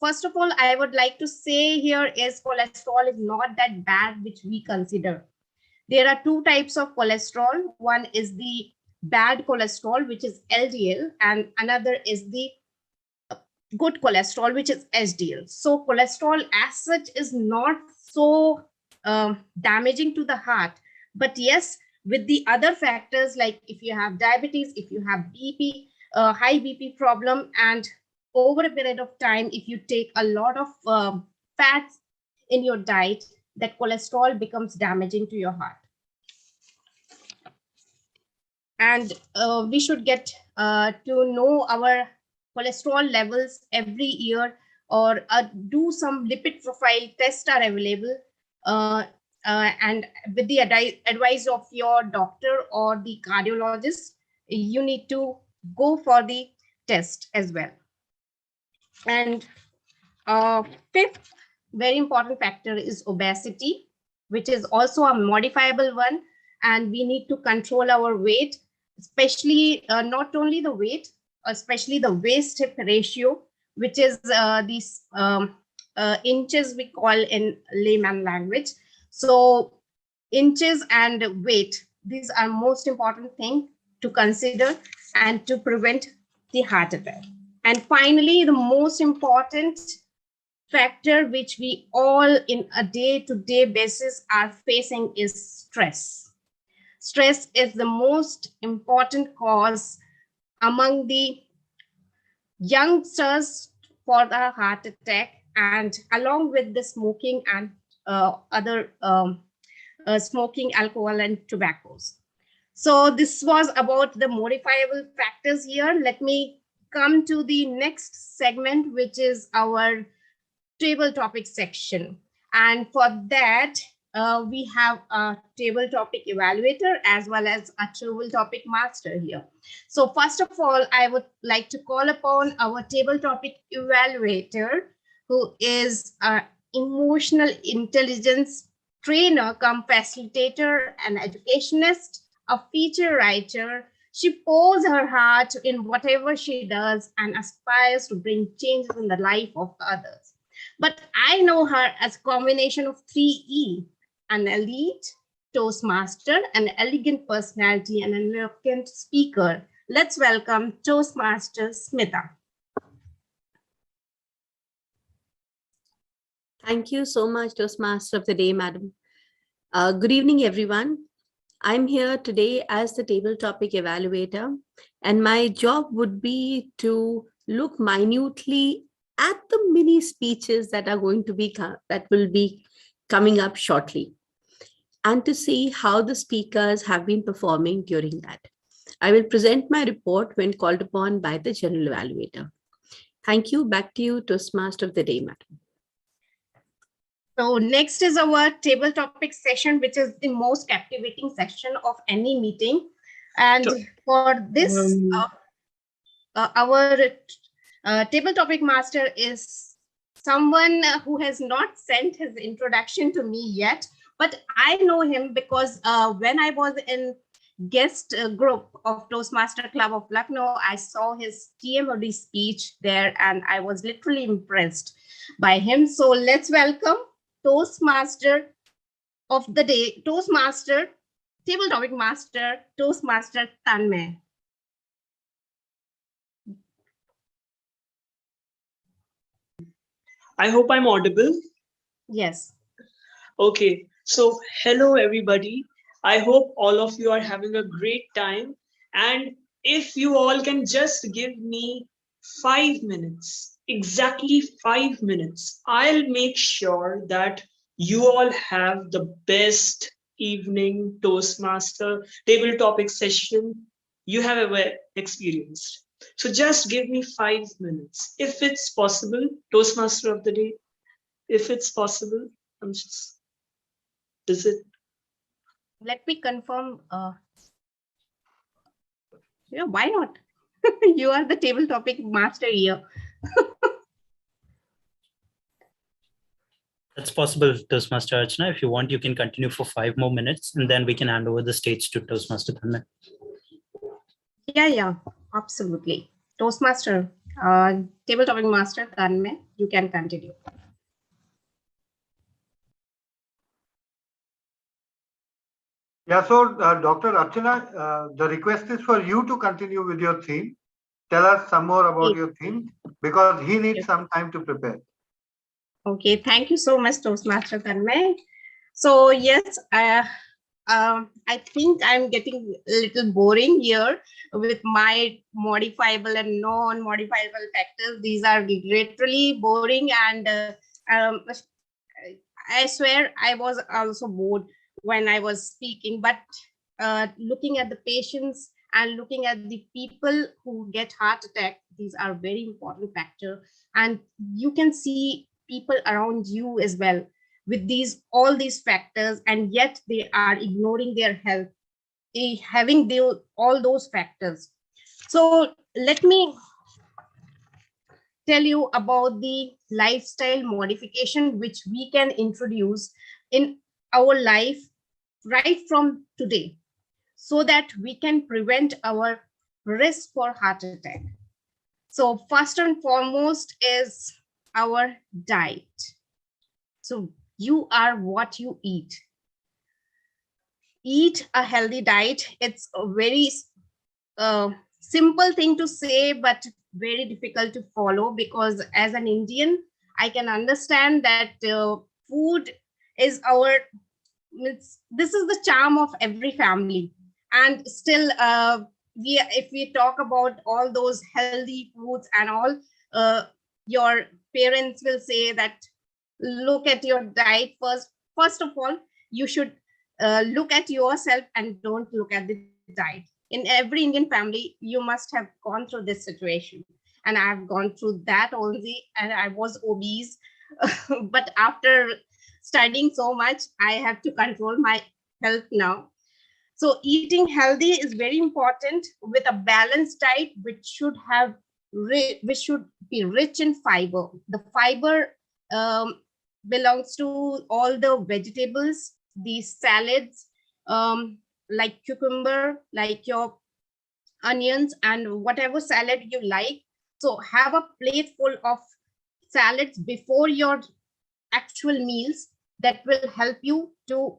first of all, I would like to say here is cholesterol is not that bad, which we consider. There are two types of cholesterol. One is the bad cholesterol, which is LDL, and another is the good cholesterol, which is HDL. So cholesterol as such is not so damaging to the heart. But yes, with the other factors, like if you have diabetes, if you have BP, high BP problem, and over a period of time, if you take a lot of fats in your diet, that cholesterol becomes damaging to your heart. And we should get to know our cholesterol levels every year, or do some lipid profile tests are available. And with the advice of your doctor or the cardiologist, you need to go for the test as well. And Fifth very important factor is obesity, which is also a modifiable one, and we need to control our weight, especially not only the weight, especially the waist hip ratio, which is these inches we call in layman language. So inches and weight, these are most important thing to consider and to prevent the heart attack. And finally, the most important factor which we all in a day-to-day basis are facing is stress. Stress is the most important cause among the youngsters for the heart attack, and along with the smoking and other smoking, alcohol and tobaccos. So this was about the modifiable factors here. Let me come to the next segment, which is our table topic section. And for that, we have a table topic evaluator as well as a table topic master here. So first of all, I would like to call upon our table topic evaluator, who is an emotional intelligence trainer, come facilitator, an educationist, a feature writer. She pours her heart in whatever she does and aspires to bring changes in the life of others. But I know her as a combination of 3E, an elite Toastmaster, an elegant personality, and an eloquent speaker. Let's welcome Toastmaster Smita. Thank you so much, Toastmaster of the Day, Madam. Good evening, everyone. I'm here today as the table topic evaluator, and my job would be to look minutely at the mini speeches that are going to be that will be coming up shortly, and to see how the speakers have been performing during that. I will present my report when called upon by the general evaluator. Thank you. Back to you, Toastmaster of the Day, Madam. So next is our table topic session, which is the most captivating section of any meeting. And for this, our table topic master is someone who has not sent his introduction to me yet, but I know him because when I was in guest group of Toastmaster Club of Lucknow, I saw his TMOD speech there and I was literally impressed by him. So let's welcome Toastmaster of the Day, Toastmaster, table topic master, Toastmaster Tanmay. I hope I'm audible. Yes. Okay, so hello everybody. I hope all of you are having a great time. And if you all can just give me 5 minutes, exactly 5 minutes, I'll make sure that you all have the best evening Toastmaster table topic session you have ever experienced. So just give me 5 minutes. If it's possible, Toastmaster of the Day, if it's possible, I'm just, is it? Let me confirm. Yeah, why not? You are the table topic master here. That's possible, Toastmaster Archana. If you want, you can continue for 5 more minutes and then we can hand over the stage to Toastmaster Tanmay. Yeah, absolutely. Toastmaster, table topic master Tanmay, you can continue. Yeah, so Dr. Archana, the request is for you to continue with your theme. Tell us some more about your theme because he needs some time to prepare. Okay, thank you so much, Toastmaster Tanmay. So yes, I think I'm getting a little boring here with my modifiable and non-modifiable factors. These are literally boring, and I swear I was also bored when I was speaking, but looking at the patients and looking at the people who get heart attack, these are very important factor. And you can see people around you as well with all these factors, and yet they are ignoring their health, having all those factors. So let me tell you about the lifestyle modification which we can introduce in our life right from today, so that we can prevent our risk for heart attack. So first and foremost is our diet. So you are what you eat. Eat a healthy diet. It's a very simple thing to say, but very difficult to follow, because as an Indian, I can understand that food is our, this is the charm of every family. And still, if we talk about all those healthy foods and all, your parents will say that look at your diet first. First of all, you should look at yourself and don't look at the diet. In every Indian family, you must have gone through this situation, and I've gone through that only, and I was obese. But after studying so much, I have to control my health now. So eating healthy is very important, with a balanced diet which should have which should be rich in fiber. The fiber belongs to all the vegetables, the salads, like cucumber, like your onions, and whatever salad you like. So have a plate full of salads before your actual meals. That will help you to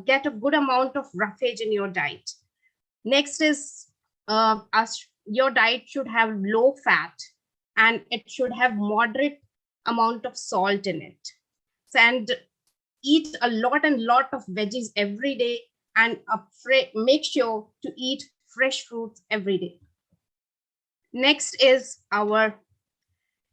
get a good amount of roughage in your diet. Next is your diet should have low fat, and it should have moderate amount of salt in it. And eat a lot and lot of veggies every day, and make sure to eat fresh fruits every day. Next is our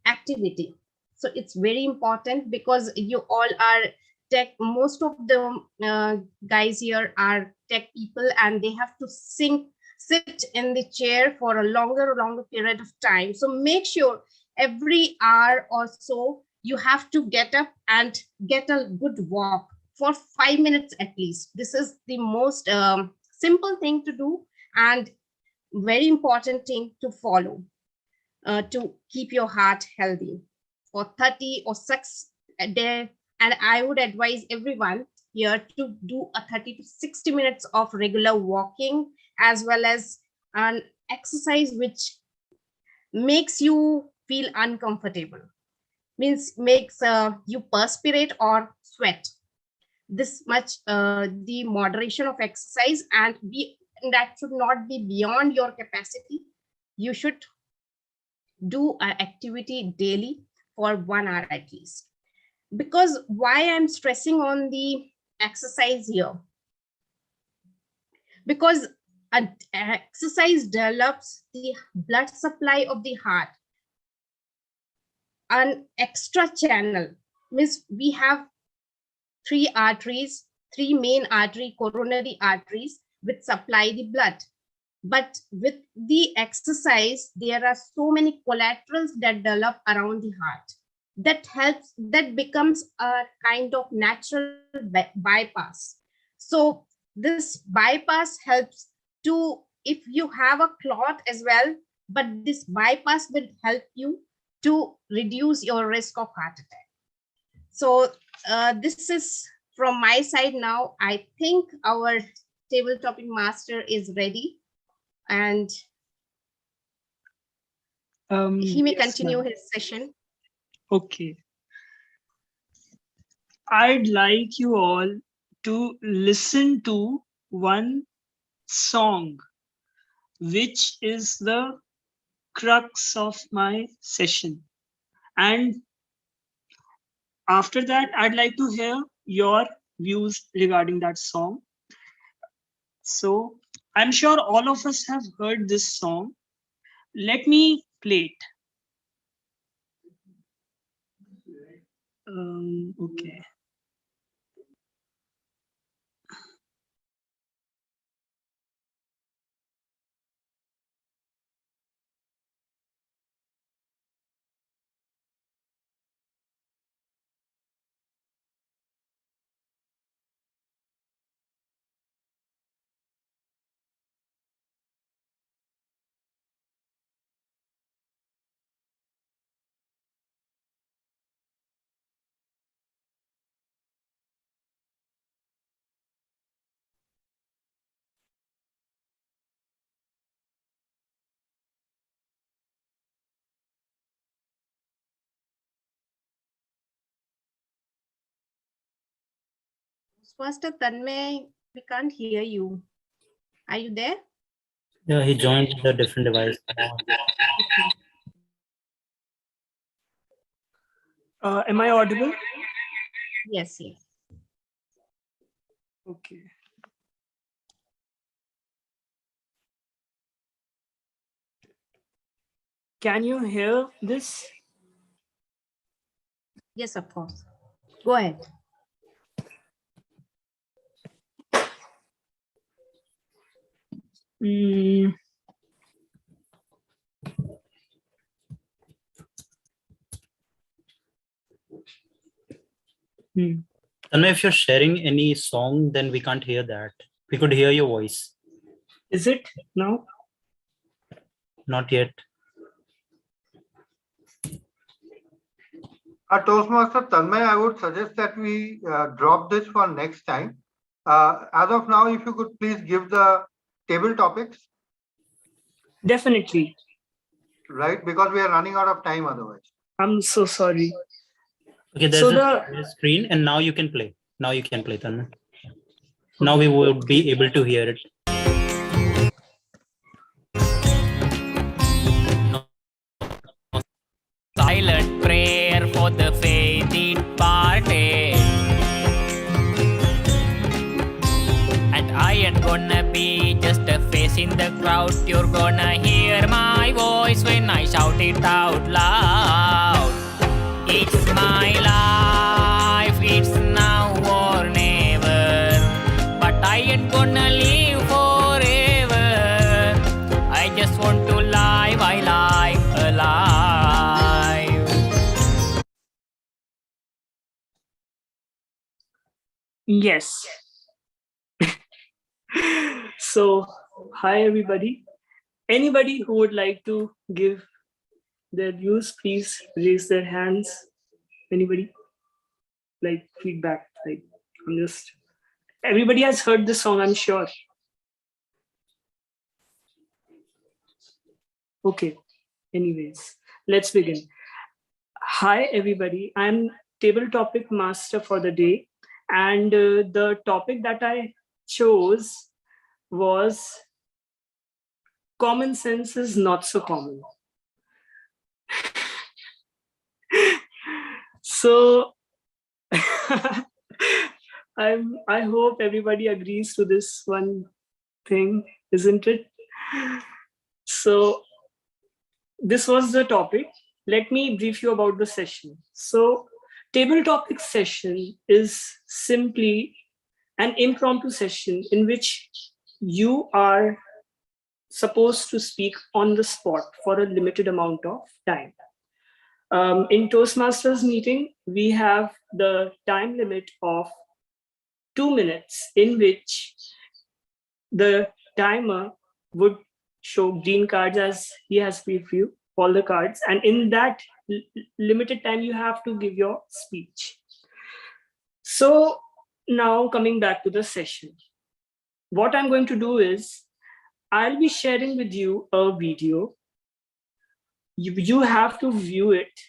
activity. So it's very important, because you all are tech, most of the guys here are tech people, and they have to sit in the chair for a longer period of time. So make sure every hour or so you have to get up and get a good walk for 5 minutes at least. This is the most simple thing to do, and very important thing to follow to keep your heart healthy. For 30 or 6 a day, and I would advise everyone here to do a 30 to 60 minutes of regular walking, as well as an exercise which makes you feel uncomfortable, means makes you perspirate or sweat. This much the moderation of exercise, and that should not be beyond your capacity. You should do an activity daily for 1 hour at least. Because why I'm stressing on the exercise here? Because an exercise develops the blood supply of the heart. An extra channel means we have three main coronary arteries which supply the blood. But with the exercise, there are so many collaterals that develop around the heart. That becomes a kind of natural bypass. So this bypass helps to, if you have a clot as well, but this bypass will help you to reduce your risk of heart attack. So this is from my side now. I think our table topic master is ready, and he may yes, continue ma'am. his session. Okay. I'd like you all to listen to one song, which is the crux of my session. And after that, I'd like to hear your views regarding that song. So I'm sure all of us have heard this song. Let me play it. Okay. Toastmaster Tanmay, we can't hear you. Are you there? Yeah, he joined with a different device. Am I audible? Yes, yes. Okay. Can you hear this? Yes, of course. Go ahead. Mm. Tanmay, if you're sharing any song, then we can't hear that. We could hear your voice. Is it now? Not yet. Toastmaster Tanmay, I would suggest that we drop this for next time. As of now, if you could please give the table topics. Definitely. Right, because we are running out of time otherwise. I'm so sorry. Okay, there's a screen, and now you can play. Now you can play, Tanmay. Now we will be able to hear it. Silent prayer for the faith departed. And I ain't gonna be just a face in the crowd. You're gonna hear my voice when I shout it out loud. It's my life, it's now or never. But I ain't gonna live forever. I just want to live, I live alive. Yes. So, hi everybody. Anybody who would like to give their views, please raise their hands. Anybody? Like feedback? Like, I'm just. Everybody has heard this song, I'm sure. Okay. Anyways, let's begin. Hi everybody. I'm table topic master for the day, and the topic that I chose was common sense is not so common. So I hope everybody agrees to this one thing, isn't it? So this was the topic. Let me brief you about the session. So table topic session is simply an impromptu session in which you are supposed to speak on the spot for a limited amount of time. In Toastmasters meeting, we have the time limit of 2 minutes in which the timer would show green cards as he has previewed all the cards. And in that limited time, you have to give your speech. So now coming back to the session, what I'm going to do is I'll be sharing with you a video. You have to view it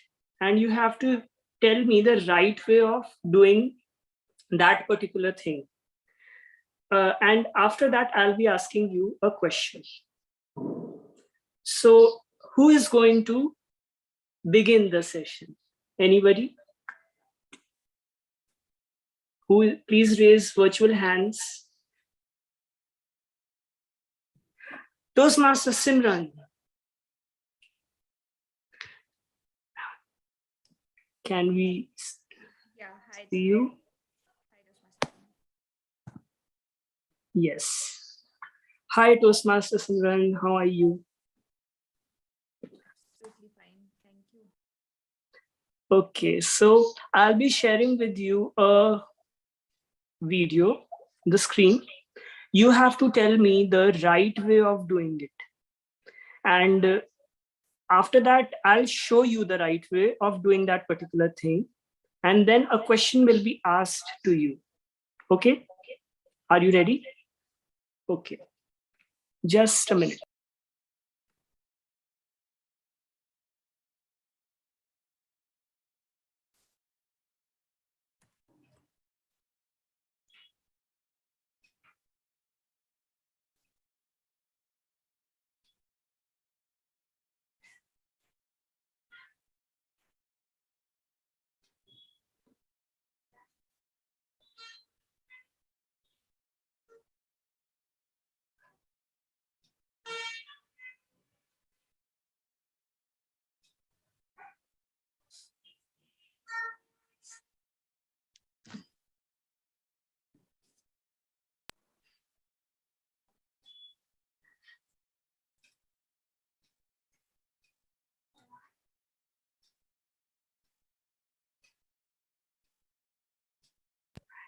and you have to tell me the right way of doing that particular thing. And after that, I'll be asking you a question. So who is going to begin the session? Anybody? Who? Please raise virtual hands. Toastmaster Simran. Can we see you? Yes. Hi, Toastmaster Simran. How are you? Absolutely fine. Thank you. Okay, so I'll be sharing with you a video, the screen. You have to tell me the right way of doing it. And after that, I'll show you the right way of doing that particular thing. And then a question will be asked to you. Okay? Are you ready? Okay. Just a minute.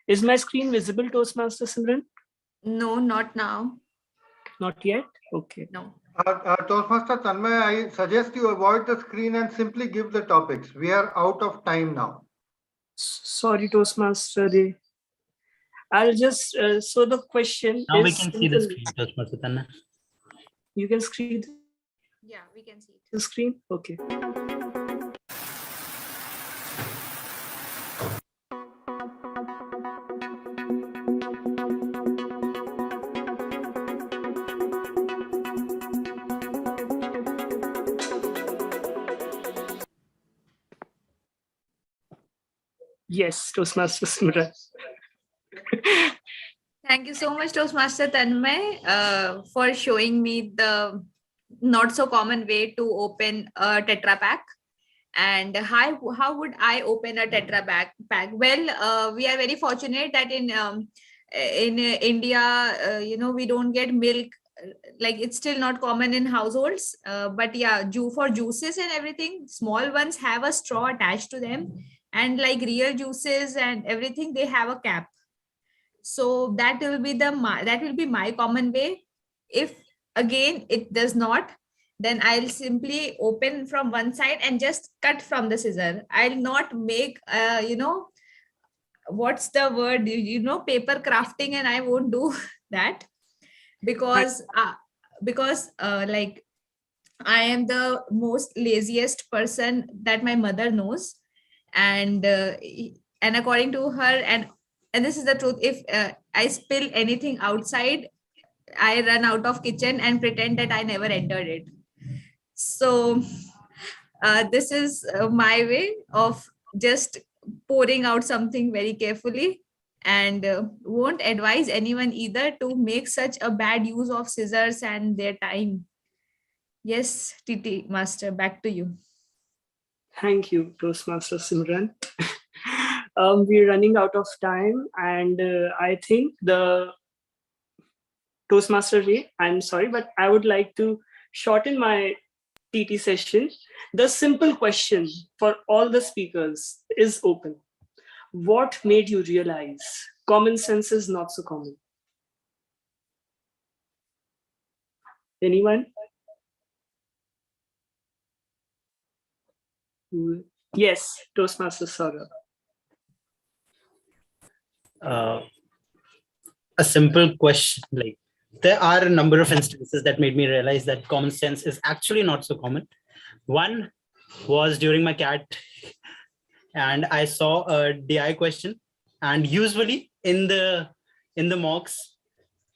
Is my screen visible, Toastmaster Simran? No, not now. Not yet? Okay. No. Toastmaster Tanmay, I suggest you avoid the screen and simply give the topics. We are out of time now. Sorry, Toastmaster. I'll just, so the question Now is we can see the simple. screen, Toastmaster Tanmay. You can see Yeah, we can see it. the screen? Okay. Yes, Toastmaster Simran. Thank you so much, Toastmaster Tanmay, for showing me the not so common way to open a Tetra Pak. And how would I open a Tetra Pak? Well, we are very fortunate that in India, we don't get milk. Like it's still not common in households. But yeah, for juices and everything, small ones have a straw attached to them, and like real juices and everything, they have a cap. So that will be my common way. If again it does not, then I'll simply open from one side and just cut from the scissor. I'll not make what's the word, paper crafting, and I won't do that because like I am the most laziest person that my mother knows. And according to her, and this is the truth, if I spill anything outside, I run out of kitchen and pretend that I never entered it. So this is my way of just pouring out something very carefully, and won't advise anyone either to make such a bad use of scissors and their time. Yes, TT Master, back to you. Thank you, Toastmaster Simran. We're running out of time, and I think the Toastmaster Ray, I'm sorry, but I would like to shorten my TT session. The simple question for all the speakers is open. What made you realize common sense is not so common? Anyone? Yes, Toastmaster Saurabh. A simple question, like there are a number of instances that made me realize that common sense is actually not so common. One was during my CAT, and I saw a DI question, and usually in the mocks,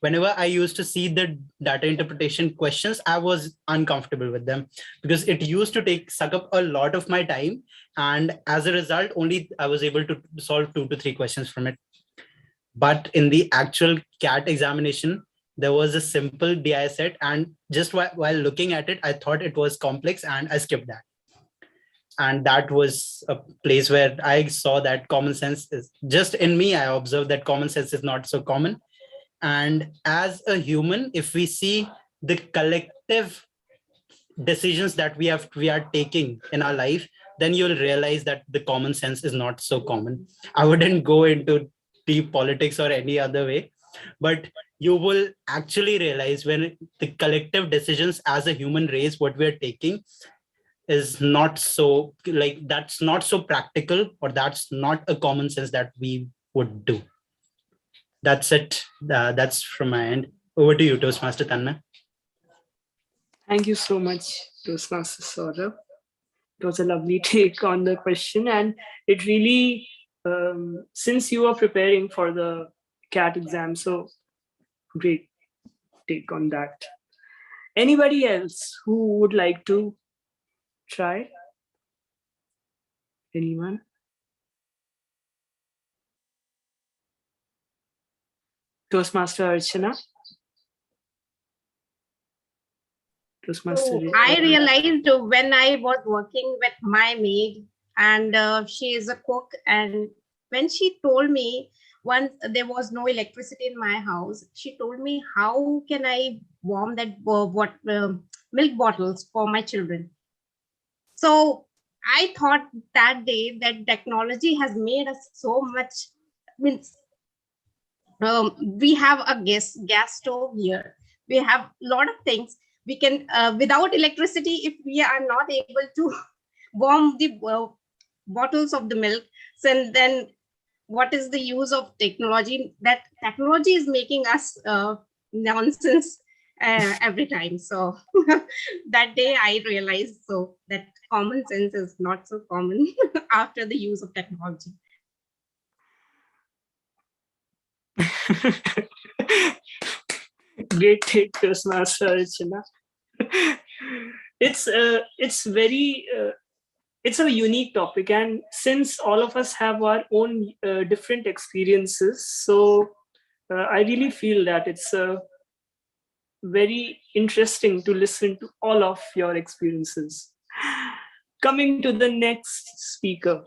whenever I used to see the data interpretation questions, I was uncomfortable with them because it used to suck up a lot of my time, and as a result, only I was able to solve 2 to 3 questions from it. But in the actual CAT examination, there was a simple DI set, and just while looking at it, I thought it was complex and I skipped that. And that was a place where I saw that common sense is just in me. I observed that common sense is not so common. And as a human, if we see the collective decisions that we are taking in our life, then you'll realize that the common sense is not so common. I wouldn't go into deep politics or any other way, but you will actually realize when the collective decisions as a human race, what we're taking is not so, like, that's not so practical, or that's not a common sense that we would do. That's it. That's from my end. Over to you, Toastmaster Tanmay. Thank you so much, Toastmaster Saurabh. It was a lovely take on the question, and it really, since you are preparing for the CAT exam, so great take on that. Anybody else who would like to try? Anyone? Toastmaster Archana? Toastmaster. So I realized when I was working with my maid, and she is a cook, and when she told me once there was no electricity in my house, she told me, how can I warm that milk bottles for my children? So I thought that day that technology has made us so much, means we have a gas stove here. We have a lot of things. We can, without electricity, if we are not able to warm the bottles of the milk, then what is the use of technology? That technology is making us nonsense every time. So that day I realized that common sense is not so common after the use of technology. Great take, Toastmaster Archana. It's very it's a unique topic, and since all of us have our own different experiences, so I really feel that it's very interesting to listen to all of your experiences. Coming to the next speaker,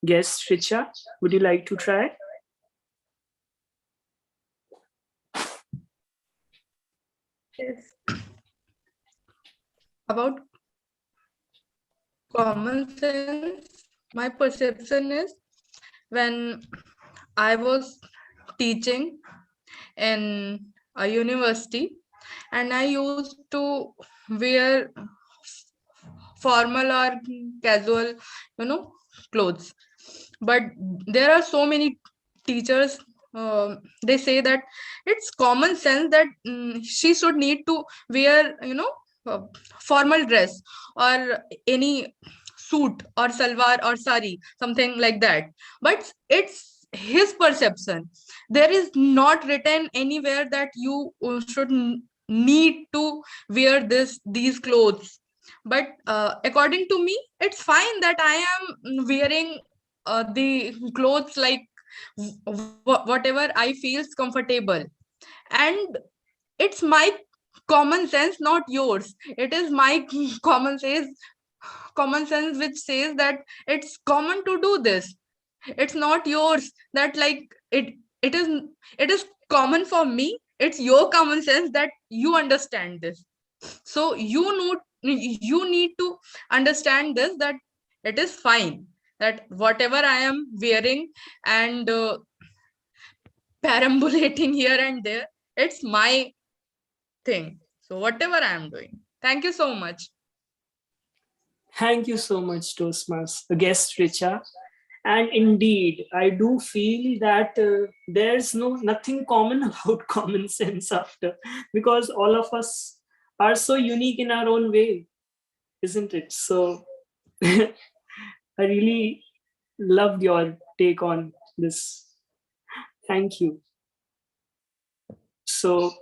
guest Richa, would you like to try? Yes. About common sense, my perception is when I was teaching in a university and I used to wear formal or casual, clothes. But there are so many teachers, they say that it's common sense that she should need to wear, formal dress or any suit or salwar or sari, something like that. But it's his perception. There is not written anywhere that you should need to wear these clothes. But according to me, it's fine that I am wearing the clothes like whatever I feels comfortable. And it's my common sense, not yours. It is my common sense which says that it's common to do this. It's not yours that like it is common for me. It's your common sense that you understand this. So you need to understand this, that it is fine that whatever I am wearing and perambulating here and there, it's my thing. So whatever I am doing. Thank you so much. Thank you so much, Toastmasters, guest Richa. And indeed, I do feel that there's nothing common about common sense after, because all of us are so unique in our own way, isn't it? So I really loved your take on this. Thank you. So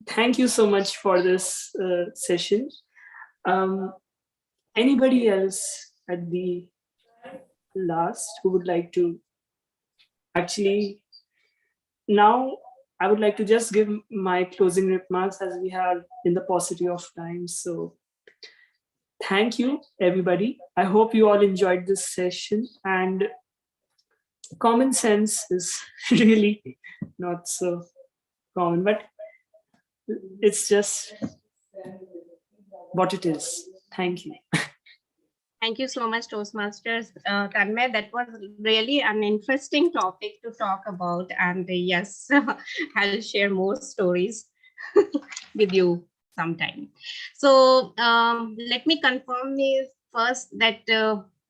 thank you so much for this session. Anybody else at the last who would like to actually, now I would like to just give my closing remarks as we are in the paucity of time. So thank you, everybody. I hope you all enjoyed this session, and common sense is really not so common, but it's just what it is. Thank you. Thank you so much, Toastmasters. Tanmay, that was really an interesting topic to talk about. And yes, I'll share more stories with you sometime. So let me confirm first that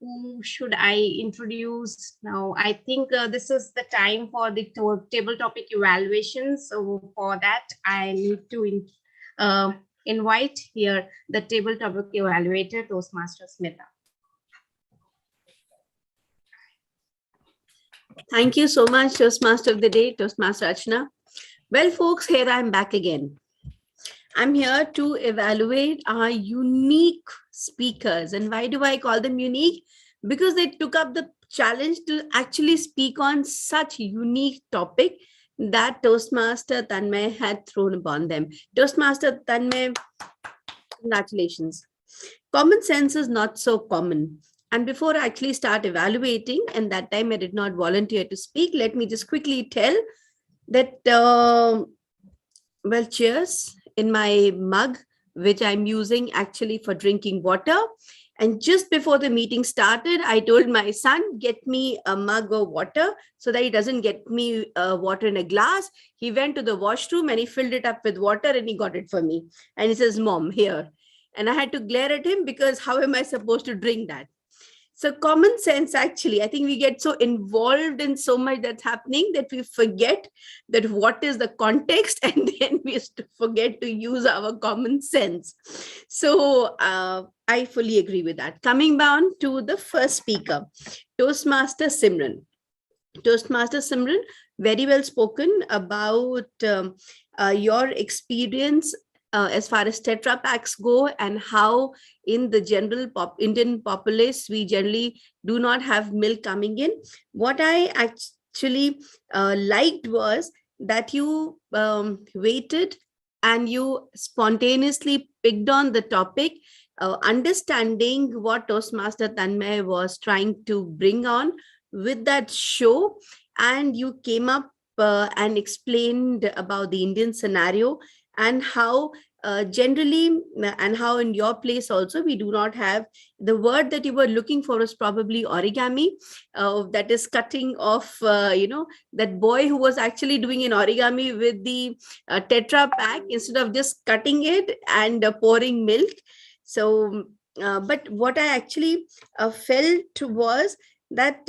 who should I introduce now? I think this is the time for the table topic evaluations. So for that, I need to invite here the table topic evaluator, Toastmaster Smita. Thank you so much, Toastmaster of the Day, Toastmaster Archana. Well, folks, here I'm back again. I'm here to evaluate our unique speakers. And why do I call them unique? Because they took up the challenge to actually speak on such unique topic that Toastmaster Tanmay had thrown upon them. Toastmaster Tanmay, congratulations. Common sense is not so common. And before I actually start evaluating, and that time I did not volunteer to speak, let me just quickly tell that, well, cheers in my mug, which I'm using actually for drinking water. And just before the meeting started, I told my son, get me a mug of water so that he doesn't get me water in a glass. He went to the washroom and he filled it up with water and he got it for me. And he says, Mom, here. And I had to glare at him because how am I supposed to drink that? So common sense, actually, I think we get so involved in so much that's happening that we forget that what is the context, and then we forget to use our common sense. So I fully agree with that. Coming down to the first speaker, Toastmaster Simran. Toastmaster Simran, very well spoken about your experience as far as Tetra Paks go, and how in the general Indian populace, we generally do not have milk coming in. What I actually liked was that you waited and you spontaneously picked on the topic, understanding what Toastmaster Tanmay was trying to bring on with that show, and you came up and explained about the Indian scenario, and how generally, and how in your place also, we do not have the word that you were looking for is probably origami, that is cutting off, that boy who was actually doing an origami with the Tetra Pak instead of just cutting it and pouring milk. So, but what I actually felt was that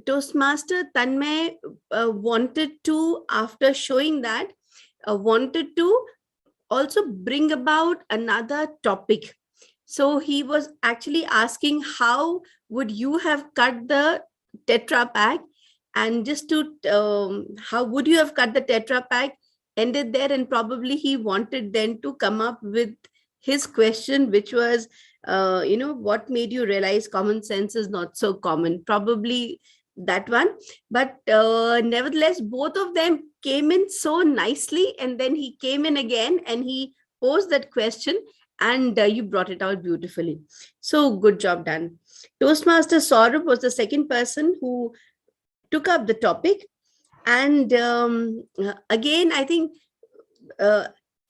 Toastmaster Tanmay wanted to, after showing that, wanted to also bring about another topic. So he was actually asking, how would you have cut the Tetra Pak? And just to, how would you have cut the Tetra Pak? Ended there, and probably he wanted then to come up with his question, which was, what made you realize common sense is not so common? Probably that one. But nevertheless, both of them came in so nicely, and then he came in again and he posed that question, and you brought it out beautifully. So good job done. Toastmaster Saurabh was the second person who took up the topic. And again, I think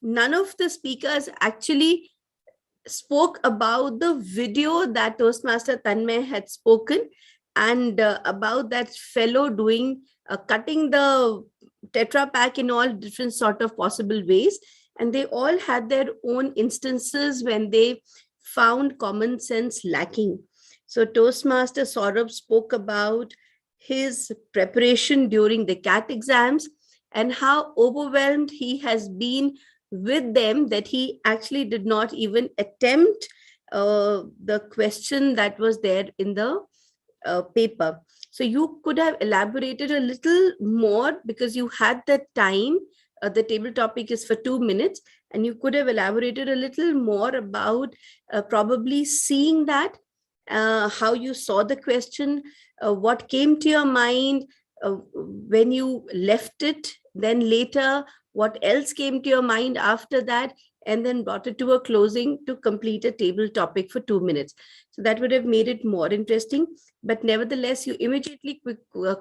none of the speakers actually spoke about the video that Toastmaster Tanmay had spoken, and about that fellow doing cutting the Tetra Pak in all different sort of possible ways. And they all had their own instances when they found common sense lacking. So Toastmaster Saurabh spoke about his preparation during the CAT exams and how overwhelmed he has been with them that he actually did not even attempt the question that was there in the paper. So you could have elaborated a little more because you had the time. The table topic is for 2 minutes, and you could have elaborated a little more about probably seeing that, how you saw the question, what came to your mind when you left it, then later what else came to your mind after that, and then brought it to a closing to complete a table topic for 2 minutes. So that would have made it more interesting. But nevertheless, you immediately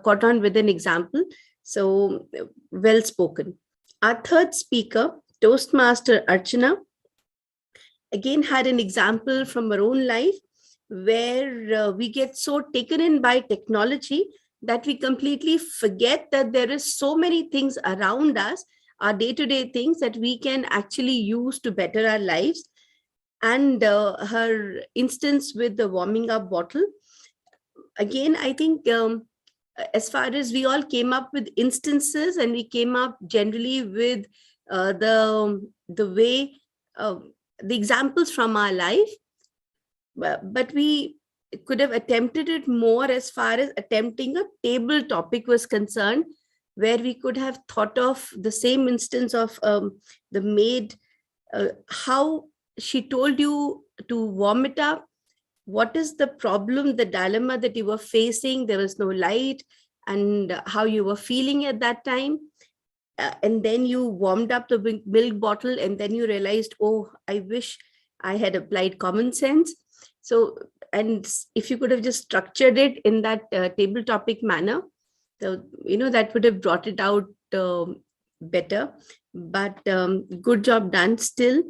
caught on with an example. So well spoken. Our third speaker, Toastmaster Archana, again had an example from her own life where we get so taken in by technology that we completely forget that there is so many things around us, our day-to-day things that we can actually use to better our lives. And her instance with the warming up bottle, again, I think as far as we all came up with instances, and we came up generally with the way, the examples from our life, but we could have attempted it more as far as attempting a table topic was concerned, where we could have thought of the same instance of the maid, how she told you to warm it up. What is the problem, the dilemma that you were facing? There was no light, and how you were feeling at that time. And then you warmed up the milk bottle, and then you realized, oh, I wish I had applied common sense. So, and if you could have just structured it in that table topic manner, so, that would have brought it out better. But good job done still.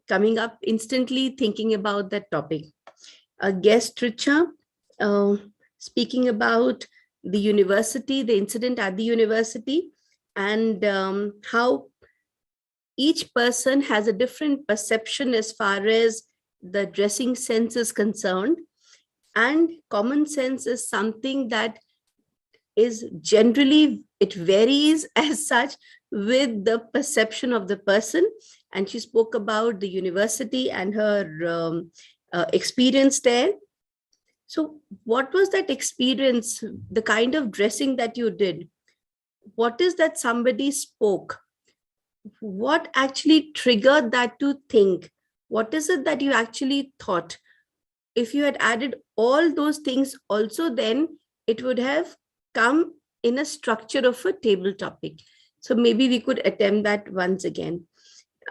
coming up instantly thinking about that topic. A guest Richa speaking about the university, the incident at the university, and how each person has a different perception as far as the dressing sense is concerned. And common sense is something that is generally, it varies as such with the perception of the person. And she spoke about the university and her experience there. So what was that experience, the kind of dressing that you did? What is that somebody spoke? What actually triggered that to think? What is it that you actually thought? If you had added all those things also, then it would have come in a structure of a table topic. So maybe we could attempt that once again.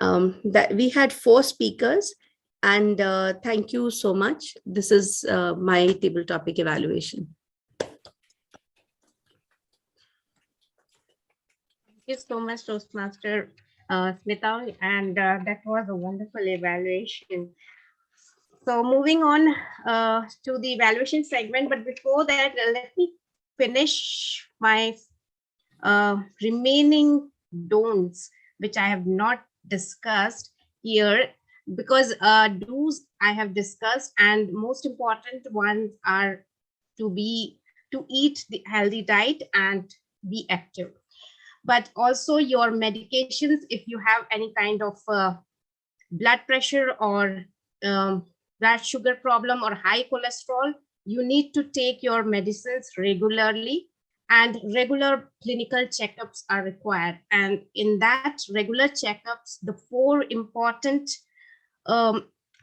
That we had 4 speakers, and thank you so much. This is my table topic evaluation. Thank you so much, Toastmaster Smita, and that was a wonderful evaluation. So moving on to the evaluation segment, but before that, let me finish my remaining don'ts, which I have not discussed here, because do's I have discussed, and most important ones are to eat the healthy diet and be active. But also your medications, if you have any kind of blood pressure or blood sugar problem or high cholesterol, you need to take your medicines regularly, and regular clinical checkups are required. And in that regular checkups, the 4 important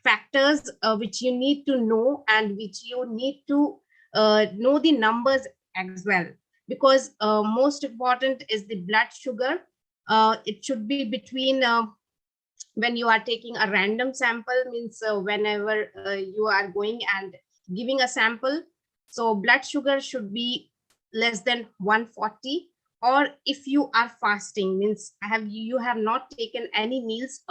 factors which you need to know, and which you need to know the numbers as well, because most important is the blood sugar. It should be between when you are taking a random sample, means whenever you are going and giving a sample, so blood sugar should be less than 140. Or if you are fasting, means you have not taken any meals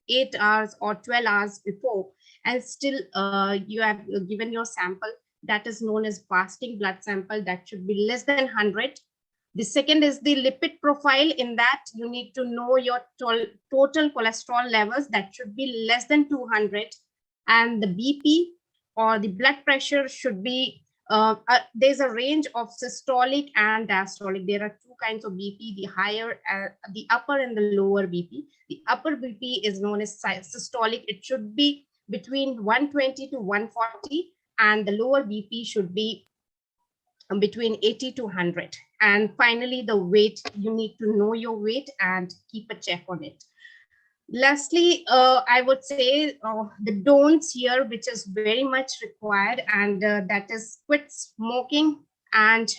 8 hours or 12 hours before, and still you have given your sample, that is known as fasting blood sample, that should be less than 100. The second is the lipid profile. In that, you need to know your total cholesterol levels, that should be less than 200. And the BP or the blood pressure should be, there's a range of systolic and diastolic. There are 2 kinds of BP, the higher, the upper and the lower BP. The upper BP is known as systolic. It should be between 120 to 140, and the lower BP should be between 80 to 100. And finally, the weight, you need to know your weight and keep a check on it. Lastly, I would say the don'ts here, which is very much required, and that is quit smoking and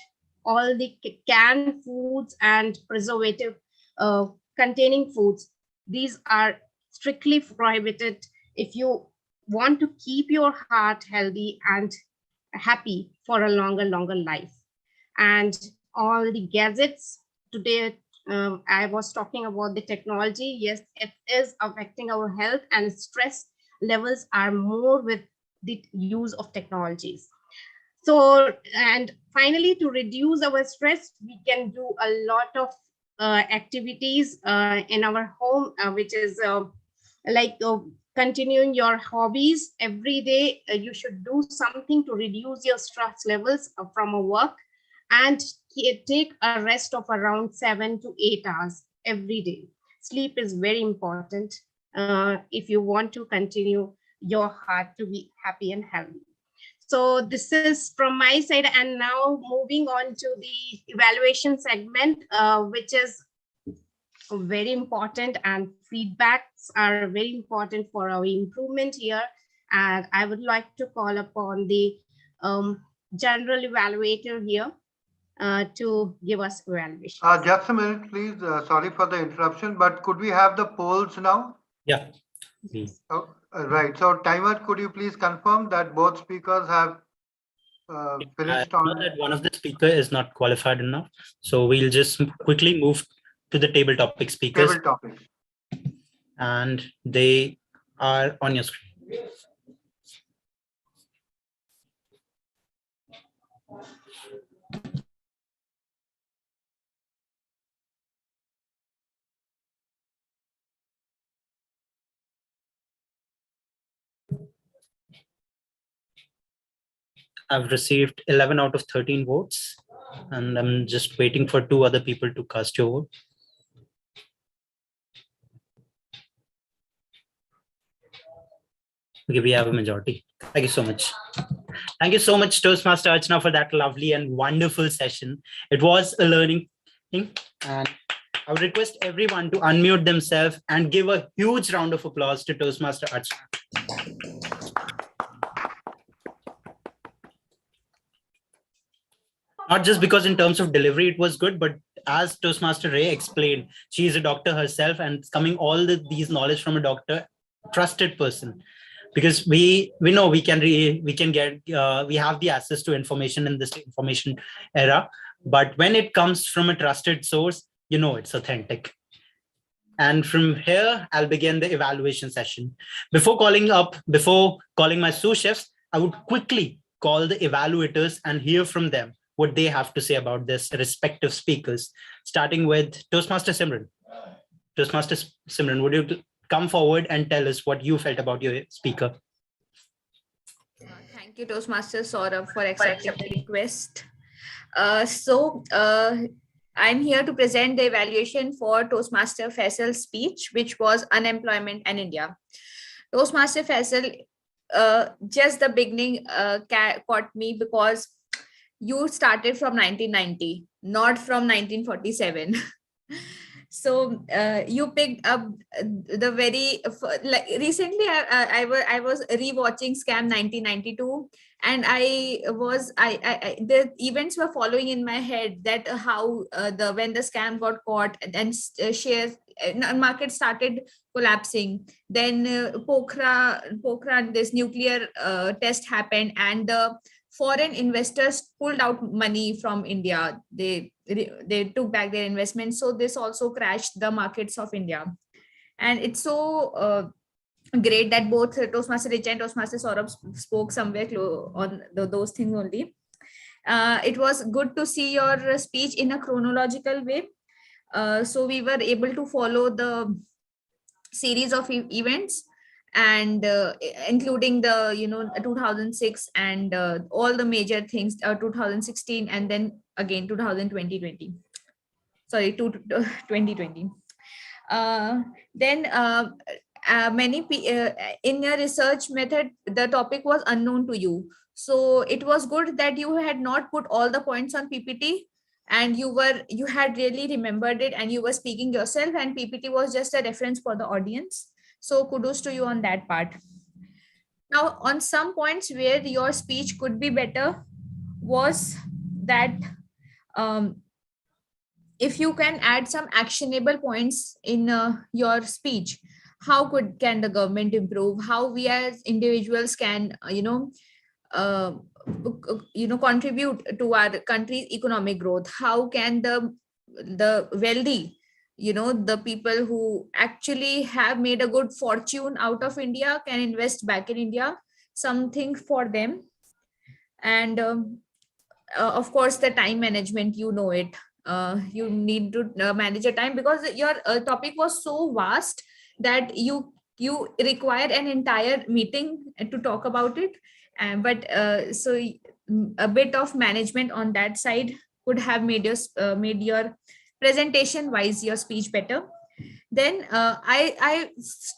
all the canned foods and preservative containing foods. These are strictly prohibited if you want to keep your heart healthy and happy for a longer life. And all the gadgets today, I was talking about the technology. Yes, it is affecting our health, and stress levels are more with the use of technologies. So, and finally, to reduce our stress, we can do a lot of activities in our home, which is like continuing your hobbies every day. You should do something to reduce your stress levels from a work, and take a rest of around 7 to 8 hours every day. Sleep is very important if you want to continue your heart to be happy and healthy. So this is from my side, and now moving on to the evaluation segment, which is very important, and feedbacks are very important for our improvement here. And I would like to call upon the general evaluator here to give us evaluation. Just a minute, please. Sorry for the interruption, but could we have the polls now? Yeah. Oh, right. So, timer, could you please confirm that both speakers have finished I know on? that one of the speaker is not qualified enough, so we'll just quickly move to the table topic speakers. Table topic. And they are on your screen. I've received 11 out of 13 votes, and I'm just waiting for 2 other people to cast your vote. Okay, we have a majority. Thank you so much. Thank you so much, Toastmaster Archana, for that lovely and wonderful session. It was a learning thing, and I would request everyone to unmute themselves and give a huge round of applause to Toastmaster Archana. Not just because in terms of delivery it was good, but as Toastmaster Ray explained, she is a doctor herself, and coming all these knowledge from a doctor, trusted person. Because we know we have the access to information in this information era, but when it comes from a trusted source, it's authentic. And from here, I'll begin the evaluation session. Before calling my sous chefs, I would quickly call the evaluators and hear from them what they have to say about this respective speakers, starting with Toastmaster Simran. Toastmaster Simran, would you come forward and tell us what you felt about your speaker? Thank you, Toastmaster Saurabh, for accepting the request. I'm here to present the evaluation for Toastmaster Faisal's speech, which was Unemployment and India. Toastmaster Faisal, just the beginning caught me because you started from 1990, not from 1947. So you picked up the very recently. I was rewatching Scam 1992, and the events were following in my head that how when the scam got caught and shares market started collapsing. Then Pokhran, this nuclear test happened, and the foreign investors pulled out money from India. They took back their investments. So this also crashed the markets of India. And it's so great that both Toastmaster Rich and Toastmaster Saurabh spoke somewhere on those things only. It was good to see your speech in a chronological way. So we were able to follow the series of events, and including the 2006 and all the major things, 2016, and then again 2020. Then in your research method, the topic was unknown to you, so it was good that you had not put all the points on PPT, and you had really remembered it, and you were speaking yourself, and PPT was just a reference for the audience. So kudos to you on that part. Now, on some points where your speech could be better was that if you can add some actionable points in your speech, how can the government improve? How we as individuals can contribute to our country's economic growth? How can the wealthy, the people who actually have made a good fortune out of India, can invest back in India, something for them? And of course, the time management, it. You need to manage your time, because your topic was so vast that you require an entire meeting to talk about it. So a bit of management on that side could have made your presentation wise, your speech better. Then I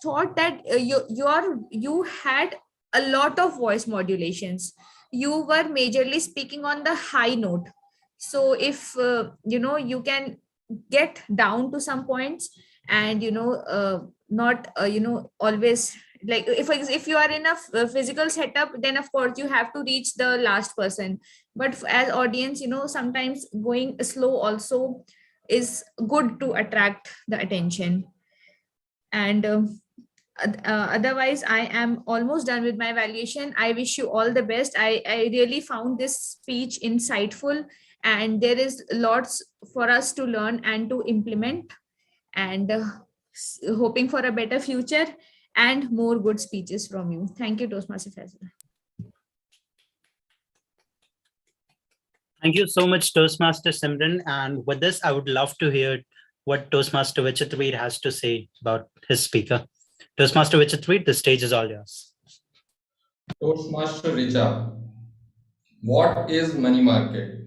thought that you had a lot of voice modulations. You were majorly speaking on the high note. So if you can get down to some points, and not always, like if you are in a physical setup, then of course you have to reach the last person. But as audience, sometimes going slow also is good to attract the attention. And otherwise, I am almost done with my evaluation. I wish you all the best. I really found this speech insightful, and there is lots for us to learn and to implement, and hoping for a better future. and more good speeches from you. Thank you, Toastmaster Faisal. Thank you so much, Toastmaster Simran. And with this, I would love to hear what Toastmaster Vichitveer has to say about his speaker. Toastmaster Vichitveer, the stage is all yours. Toastmaster Richa, what is money market?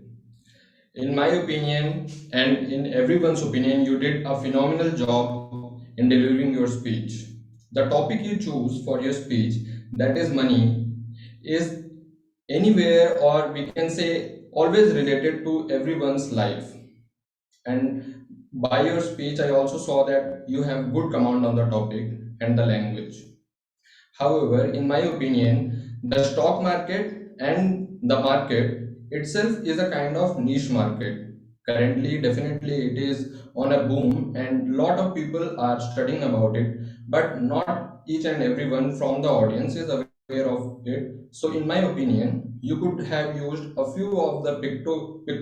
In my opinion, and in everyone's opinion, you did a phenomenal job in delivering your speech. The topic you choose for your speech, that is money, is anywhere, or we can say always related to everyone's life. And by your speech, I also saw that you have good command on the topic and the language. However, in my opinion, the stock market and the market itself is a kind of niche market. Currently, definitely it is on a boom and lot of people are studying about it, but not each and everyone from the audience is aware of it. So in my opinion, you could have used a few of the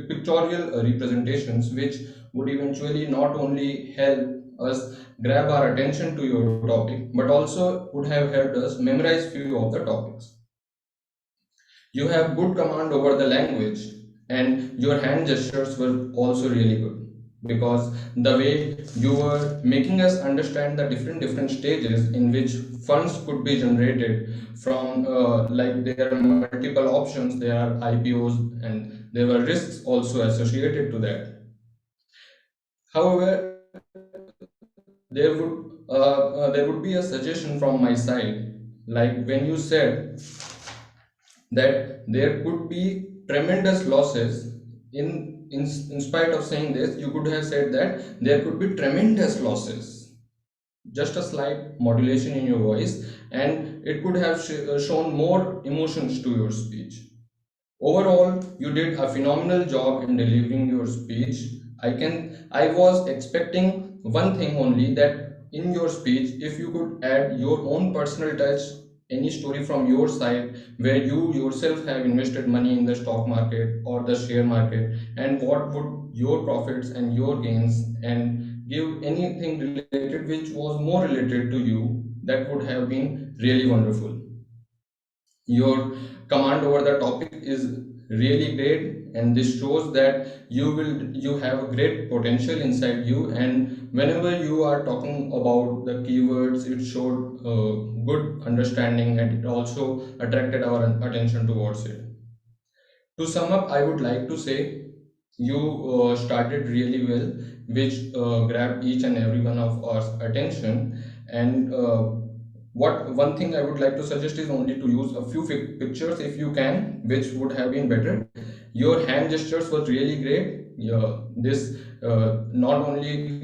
pictorial representations which would eventually not only help us grab our attention to your topic, but also would have helped us memorize few of the topics. You have good command over the language, and your hand gestures were also really good, because the way you were making us understand the different stages in which funds could be generated from, like there are multiple options, there are IPOs, and there were risks also associated to that. However, there would be a suggestion from my side, like when you said that there could be tremendous losses. In spite of saying this, you could have said that there could be tremendous losses. Just a slight modulation in your voice, and it could have shown more emotions to your speech. Overall, you did a phenomenal job in delivering your speech. I was expecting one thing only, that in your speech, if you could add your own personal touch, any story from your side where you yourself have invested money in the stock market or the share market, and what would your profits and your gains, and give anything related which was more related to you, that would have been really wonderful. Your command over the topic is really great, and this shows that you have a great potential inside you, and whenever you are talking about the keywords, it showed good understanding, and it also attracted our attention towards it. To sum up, I would like to say you started really well, which grabbed each and every one of our attention. And what one thing I would like to suggest is only to use a few pictures if you can, which would have been better. Your hand gestures were really great. This not only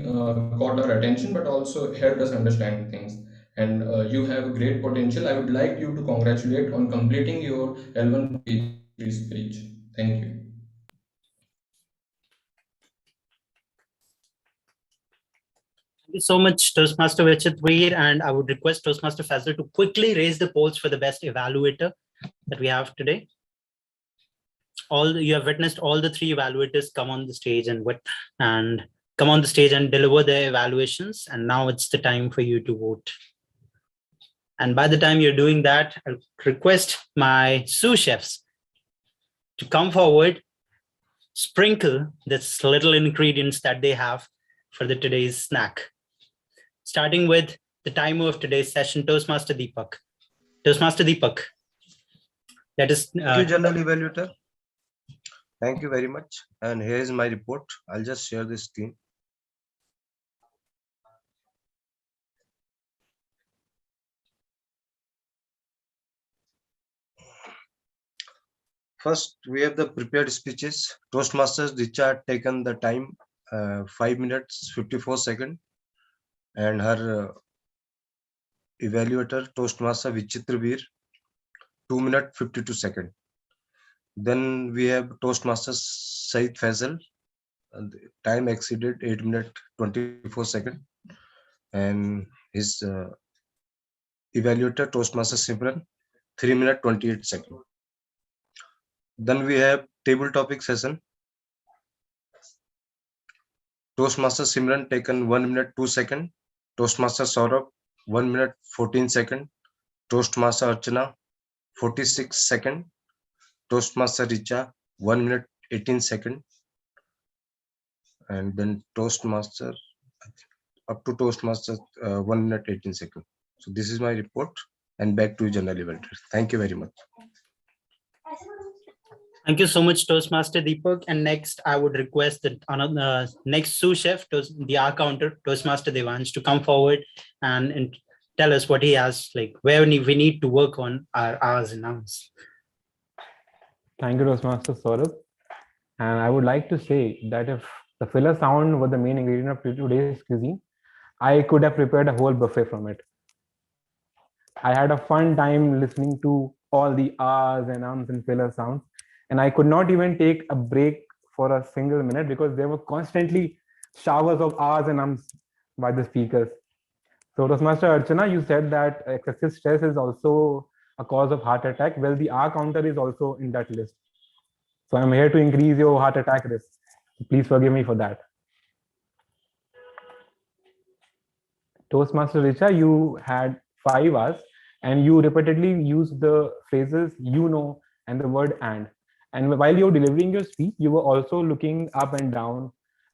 got our attention, but also helped us understand things. And you have great potential. I would like you to congratulate on completing your L1 PhD speech. Thank you. Thank you so much, Toastmaster Vichitveer, and I would request Toastmaster Faisal to quickly raise the polls for the best evaluator that we have today. You have witnessed all the three evaluators come on the stage and deliver their evaluations, and now it's the time for you to vote. And by the time you're doing that, I'll request my sous chefs to come forward, sprinkle this little ingredients that they have for today's snack. Starting with the timer of today's session, Toastmaster Deepak. Toastmaster Deepak, that is. Thank you, General Evaluator. Thank you very much. And here is my report. I'll just share the screen. First, we have the prepared speeches. Toastmasters Richa had taken the time 5 minutes 54 seconds, and her evaluator Toastmaster Vichitveer 2 minutes 52 seconds. Then we have Toastmaster Said Faisal, and the time exceeded 8 minutes 24 seconds, and his evaluator Toastmaster Simran 3 minutes 28 seconds. Then we have table topic session. Toastmaster Simran taken 1 minute 2 seconds. Toastmaster Saurabh 1 minute 14 second. Toastmaster Archana, 46 second. Toastmaster Richa, 1 minute 18 second. And then Toastmaster, up to Toastmaster, 1 minute 18 second. So this is my report, and back to you, General Evaluator. Thank you very much. Thank you so much, Toastmaster Deepak. And next, I would request the next sous chef, the R counter, Toastmaster Devansh, to come forward and tell us what he has, like where we need to work on our R's and R's. Thank you, Toastmaster Saurabh. And I would like to say that if the filler sound was the main ingredient of today's cuisine, I could have prepared a whole buffet from it. I had a fun time listening to all the R's and Ums and filler sounds, and I could not even take a break for a single minute because there were constantly showers of R's and Ums by the speakers. So, Toastmaster Archana, you said that excessive stress is also a cause of heart attack. Well, the R counter is also in that list. So I'm here to increase your heart attack risk. Please forgive me for that. Toastmaster Richa, you had 5 hours and you repeatedly used the phrases you know and the word and. And while you're delivering your speech, you were also looking up and down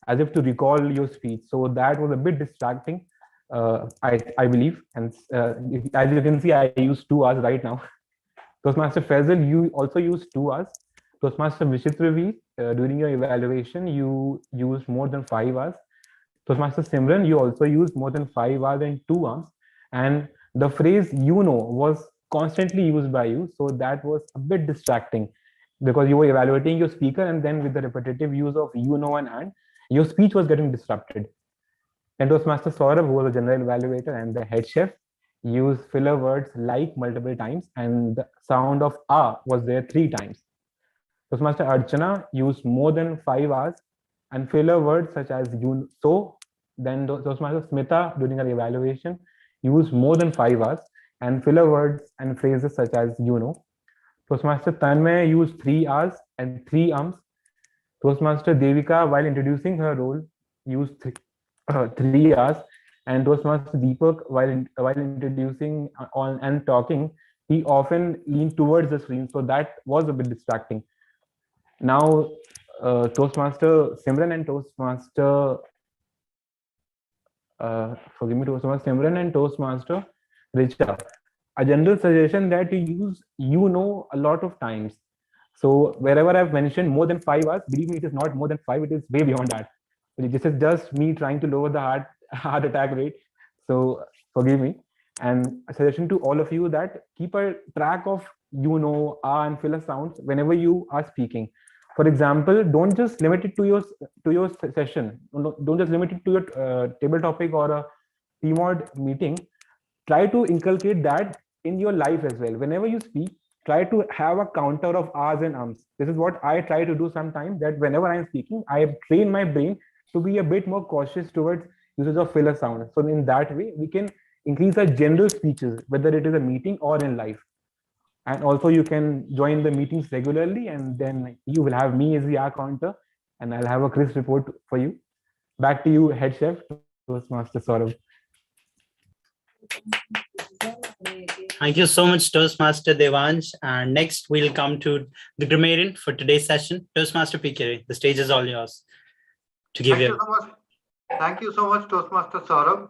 as if to recall your speech. So that was a bit distracting, I believe. And as you can see, I used 2 hours right now. Toastmaster Faisal, you also used 2 hours. Toastmaster Vishitravi, during your evaluation, you used more than 5 hours. Toastmaster Simran, you also used more than 5 hours and 2 hours. And the phrase you know was constantly used by you. So that was a bit distracting because you were evaluating your speaker, and then with the repetitive use of you know and, your speech was getting disrupted. And Toastmaster Saurabh, who was a general evaluator and the head chef, used filler words like multiple times, and the sound of was there 3 times. Toastmaster Archana used more than 5 hours and filler words such as you so. Then Toastmaster Smita during her evaluation used more than 5 hours and filler words and phrases such as you know. Toastmaster Tanmay used 3 hours and 3 ums. Toastmaster Devika, while introducing her role, used 3 hours. And Toastmaster Deepak, while introducing on and talking, he often leaned towards the screen, so that was a bit distracting. Now, Toastmaster Simran and Toastmaster, Toastmaster Simran and Toastmaster Richa, a general suggestion that you use you know a lot of times. So wherever I've mentioned more than 5 hours, believe me, it is not more than 5, it is way beyond that. This is just me trying to lower the heart attack rate. So forgive me. And a suggestion to all of you that keep a track of you know, and filler sounds whenever you are speaking. For example, don't just limit it to your session. Don't just limit it to your table topic or a TMOD meeting. Try to inculcate that in your life as well. Whenever you speak, try to have a counter of R's and Ums. This is what I try to do sometimes, that whenever I'm speaking, I train my brain to be a bit more cautious towards usage of filler sound. So in that way, we can increase our general speeches, whether it is a meeting or in life. And also you can join the meetings regularly, and then you will have me as the R counter, and I'll have a crisp report for you. Back to you, head chef, Toastmaster Saurabh. Thank you so much, Toastmaster Devansh. And next, we'll come to the grammarian for today's session, Toastmaster PK. The stage is all yours to give you. Thank you so much, Toastmaster Saurabh.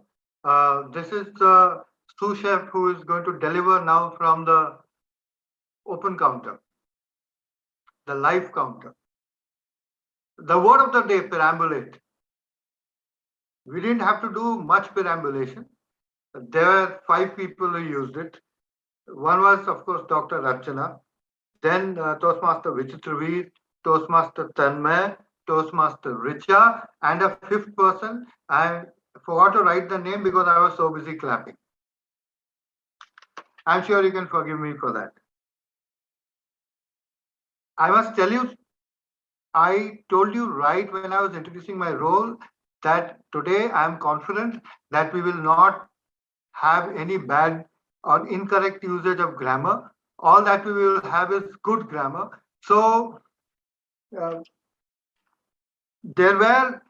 This is the sous chef who is going to deliver now from the open counter, the live counter. The word of the day, perambulate. We didn't have to do much perambulation. There were 5 people who used it. One was, of course, Dr. Archana, then Toastmaster Vichitravi, Toastmaster Tanmay, Toastmaster Richa, and a 5th person. I forgot to write the name because I was so busy clapping. I'm sure you can forgive me for that. I must tell you, I told you right when I was introducing my role that today I am confident that we will not have any bad or incorrect usage of grammar. All that we will have is good grammar. So there were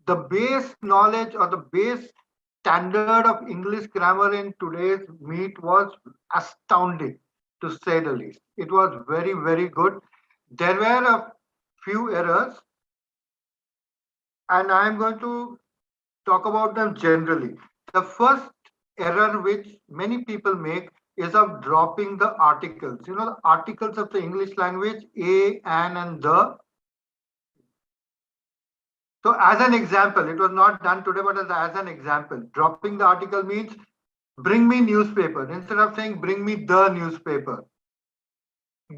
the base knowledge or the base standard of English grammar in today's meet was astounding, to say the least. It was very, very good. There were a few errors, and I am going to talk about them generally. The first error which many people make is of dropping the articles. You know, the articles of the English language, a, an, and the. So as an example, it was not done today, but as an example, dropping the article means bring me newspaper. Instead of saying bring me the newspaper.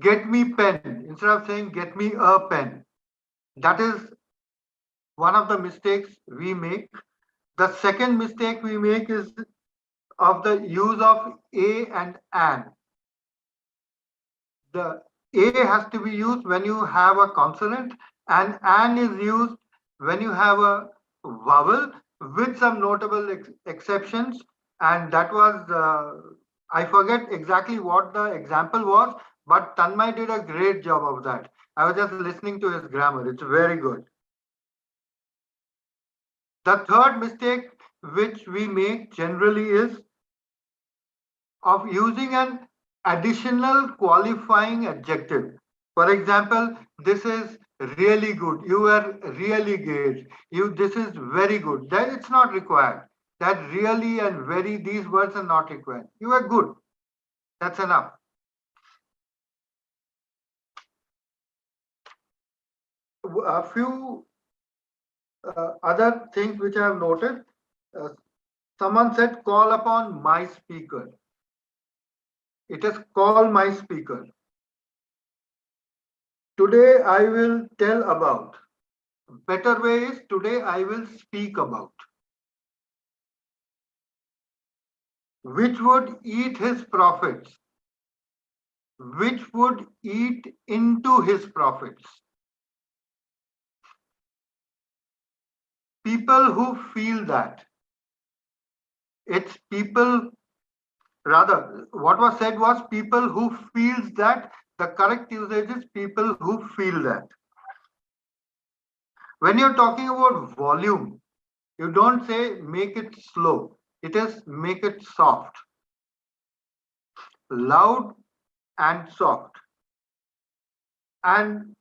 Get me pen. Instead of saying get me a pen. That is one of the mistakes we make. The second mistake we make is of the use of a and an. The a has to be used when you have a consonant, and an is used when you have a vowel, with some notable exceptions. And that was, I forget exactly what the example was, but Tanmay did a great job of that. I was just listening to his grammar. It's very good. The third mistake which we make generally is of using an additional qualifying adjective. For example, this is really good. You are really great. This is very good. That it's not required. That really and very, these words are not required. You are good. That's enough. A few other things which I have noted. Someone said, call upon my speaker. It is call my speaker. Today I will tell about. Better way is today I will speak about. Which would eat his profits? Which would eat into his profits? People who feel that. It's people, rather, what was said was people who feels that. The correct usage is people who feel that. When you're talking about volume, you don't say make it slow. It is make it soft. Loud and soft. And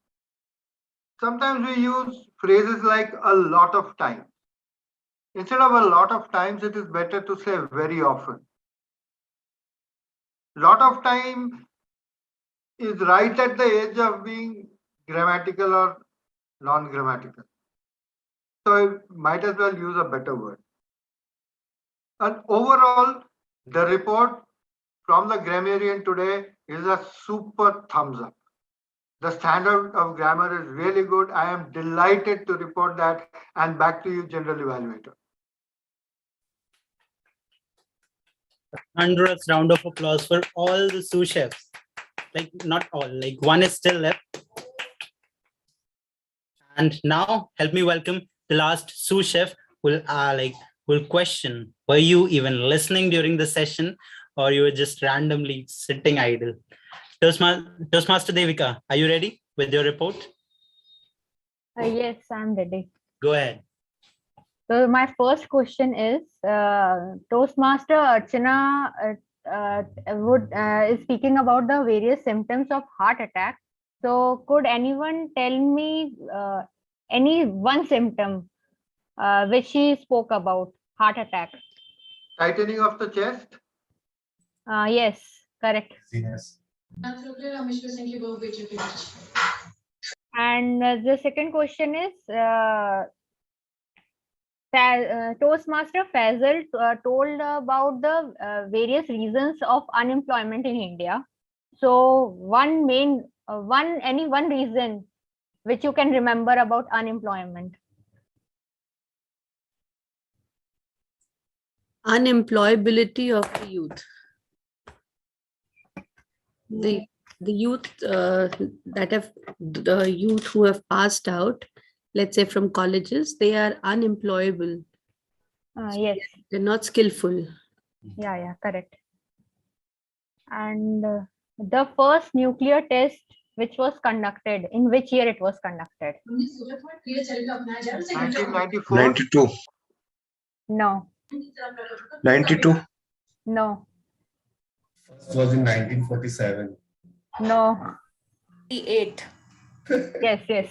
sometimes we use phrases like a lot of time. Instead of a lot of times, it is better to say very often. Lot of time is right at the edge of being grammatical or non-grammatical. So I might as well use a better word. And overall, the report from the grammarian today is a super thumbs up. The standard of grammar is really good. I am delighted to report that. And back to you, General Evaluator. 100th round of applause for all the sous chefs. Like not all, like one is still left. And now help me welcome the last sous chef will question, were you even listening during the session or you were just randomly sitting idle? Toastmaster Devika, are you ready with your report? Yes, I'm ready. Go ahead. So my first question is, Toastmaster Archana is speaking about the various symptoms of heart attack. So could anyone tell me any one symptom which she spoke about, heart attack? Tightening of the chest? Yes, correct. Yes. And the second question is, Toastmaster Faisal told about the various reasons of unemployment in India. So one reason which you can remember about unemployment. Unemployability of the youth. The youth the youth who have passed out, let's say from colleges, they are unemployable. Yes. They're not skillful. Yeah, correct. And the first nuclear test which was conducted, in which year it was conducted? 1994. 92. No. 92. No. First was in 1947. No. 88. Yes, yes.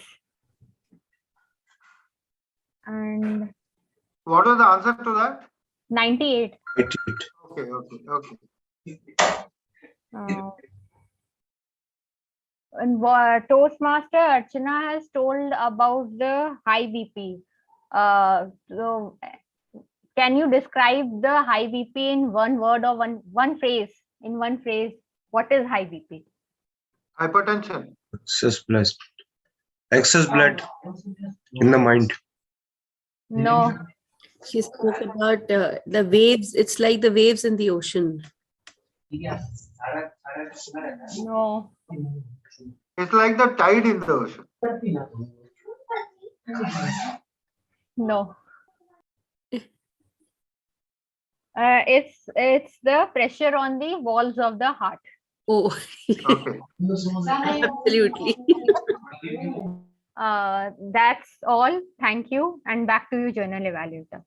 And What was the answer to that? 98. 88. Okay. And Toastmaster Archana has told about the high BP. So can you describe the high BP in one word or one phrase? In one phrase, what is high BP? Hypertension. Excess blood in the mind. No. She spoke about the waves. It's like the waves in the ocean. No. It's like the tide in the ocean. No. It's the pressure on the walls of the heart. Oh, Okay. absolutely. That's all. Thank you. And back to you, Journal Evaluator.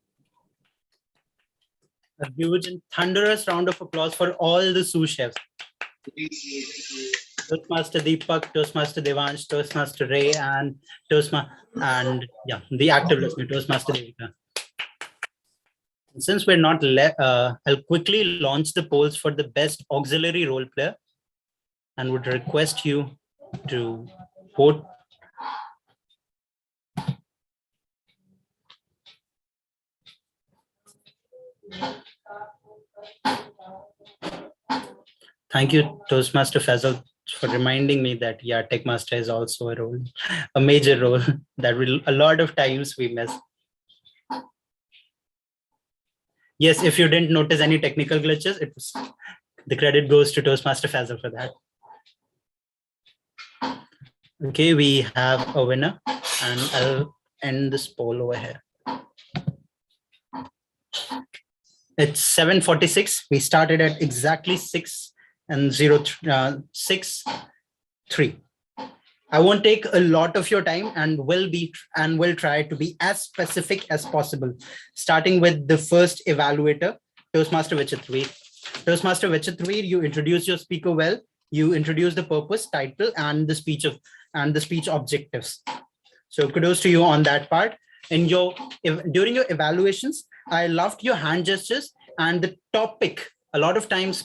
A huge and thunderous round of applause for all the sous chefs. Toastmaster Deepak, Toastmaster Devansh, Toastmaster Ray, and the active listener, Toastmaster Devika. Since we're not I'll quickly launch the polls for the best auxiliary role player and would request you to vote. Thank you, Toastmaster Faisal, for reminding me that Techmaster is also a role, a major role that a lot of times we miss. Yes, if you didn't notice any technical glitches, the credit goes to Toastmaster Faisal for that. Okay, we have a winner, and I'll end this poll over here. It's 7:46. We started at exactly 6:03. I won't take a lot of your time and will try to be as specific as possible, starting with the first evaluator, Toastmaster Vichitveer. Toastmaster Vichitveer, you introduce your speaker well. You introduce the purpose, title, and the speech objectives. So kudos to you on that part. During your evaluations, I loved your hand gestures and the topic. A lot of times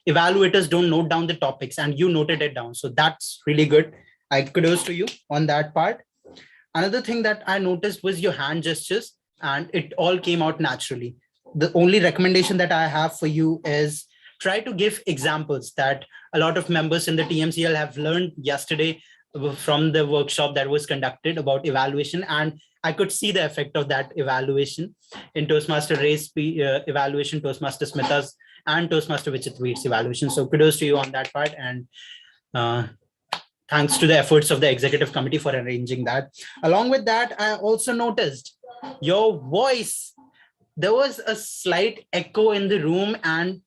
evaluators don't note down the topics and you noted it down. So that's really good. Kudos to you on that part. Another thing that I noticed was your hand gestures and it all came out naturally. The only recommendation that I have for you is try to give examples that a lot of members in the TMCL have learned yesterday from the workshop that was conducted about evaluation, and I could see the effect of that evaluation in Toastmaster Ray's evaluation, Toastmaster Smita's, and Toastmaster Vichitveer's evaluation. So kudos to you on that part, and thanks to the efforts of the executive committee for arranging that. Along with that, I also noticed your voice. There was a slight echo in the room, and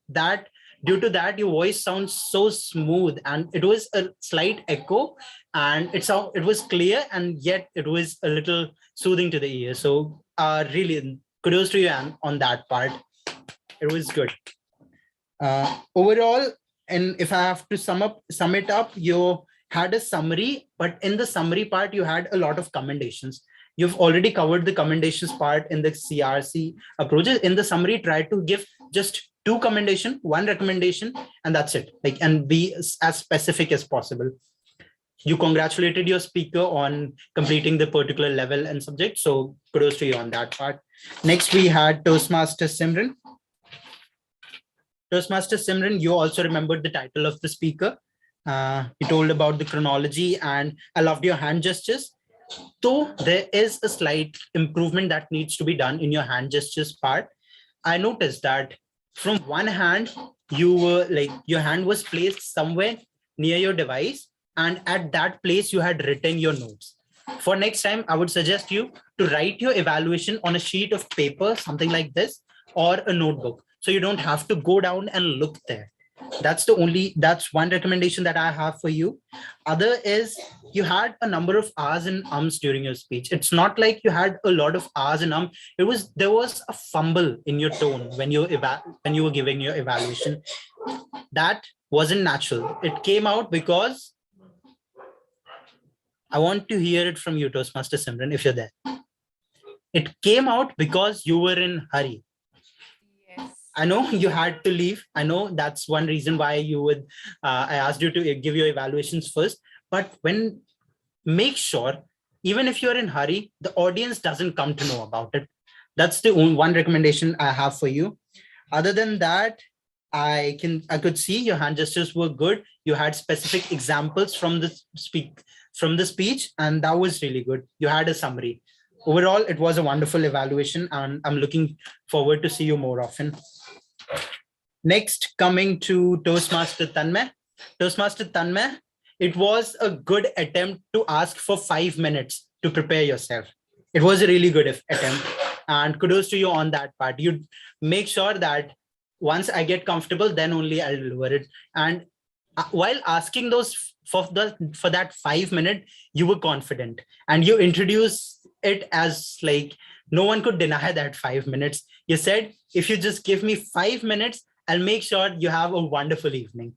due to that, your voice sounds so smooth, and it was a slight echo, and it was clear, and yet it was a little soothing to the ear. So really, kudos to you on that part. It was good. Overall, and if I have to sum it up, you had a summary, but in the summary part, you had a lot of commendations. You've already covered the commendations part in the CRC approaches. In the summary, try to give just 2 commendations, 1 recommendation, and that's it. And be as specific as possible. You congratulated your speaker on completing the particular level and subject. So kudos to you on that part. Next, we had Toastmaster Simran. Toastmaster Simran, you also remembered the title of the speaker. You told about the chronology, and I loved your hand gestures. Though there is a slight improvement that needs to be done in your hand gestures part, I noticed that from one hand, your hand was placed somewhere near your device, and at that place you had written your notes. For next time, I would suggest you to write your evaluation on a sheet of paper, something like this, or a notebook. So you don't have to go down and look there. That's one recommendation that I have for you. Other is you had a number of ahs and ums during your speech. It's not like you had a lot of ahs and there was a fumble in your tone when you were giving your evaluation. That wasn't natural. It came out because I want to hear it from you, Toastmaster Simran, if you're there. It came out because you were in a hurry. I know you had to leave. I know that's one reason why I asked you to give your evaluations first, but make sure, even if you're in a hurry, the audience doesn't come to know about it. That's the only one recommendation I have for you. Other than that, I could see your hand gestures were good. You had specific examples from the speech, and that was really good. You had a summary. Overall, it was a wonderful evaluation, and I'm looking forward to see you more often. Next, coming to Toastmaster Tanmay. Toastmaster Tanmay, it was a good attempt to ask for 5 minutes to prepare yourself. It was a really good attempt, and kudos to you on that part. You make sure that once I get comfortable, then only I'll deliver it. And while asking those for that 5 minute, you were confident, and you introduced it as like no one could deny that 5 minutes. You said, if you just give me 5 minutes, I'll make sure you have a wonderful evening.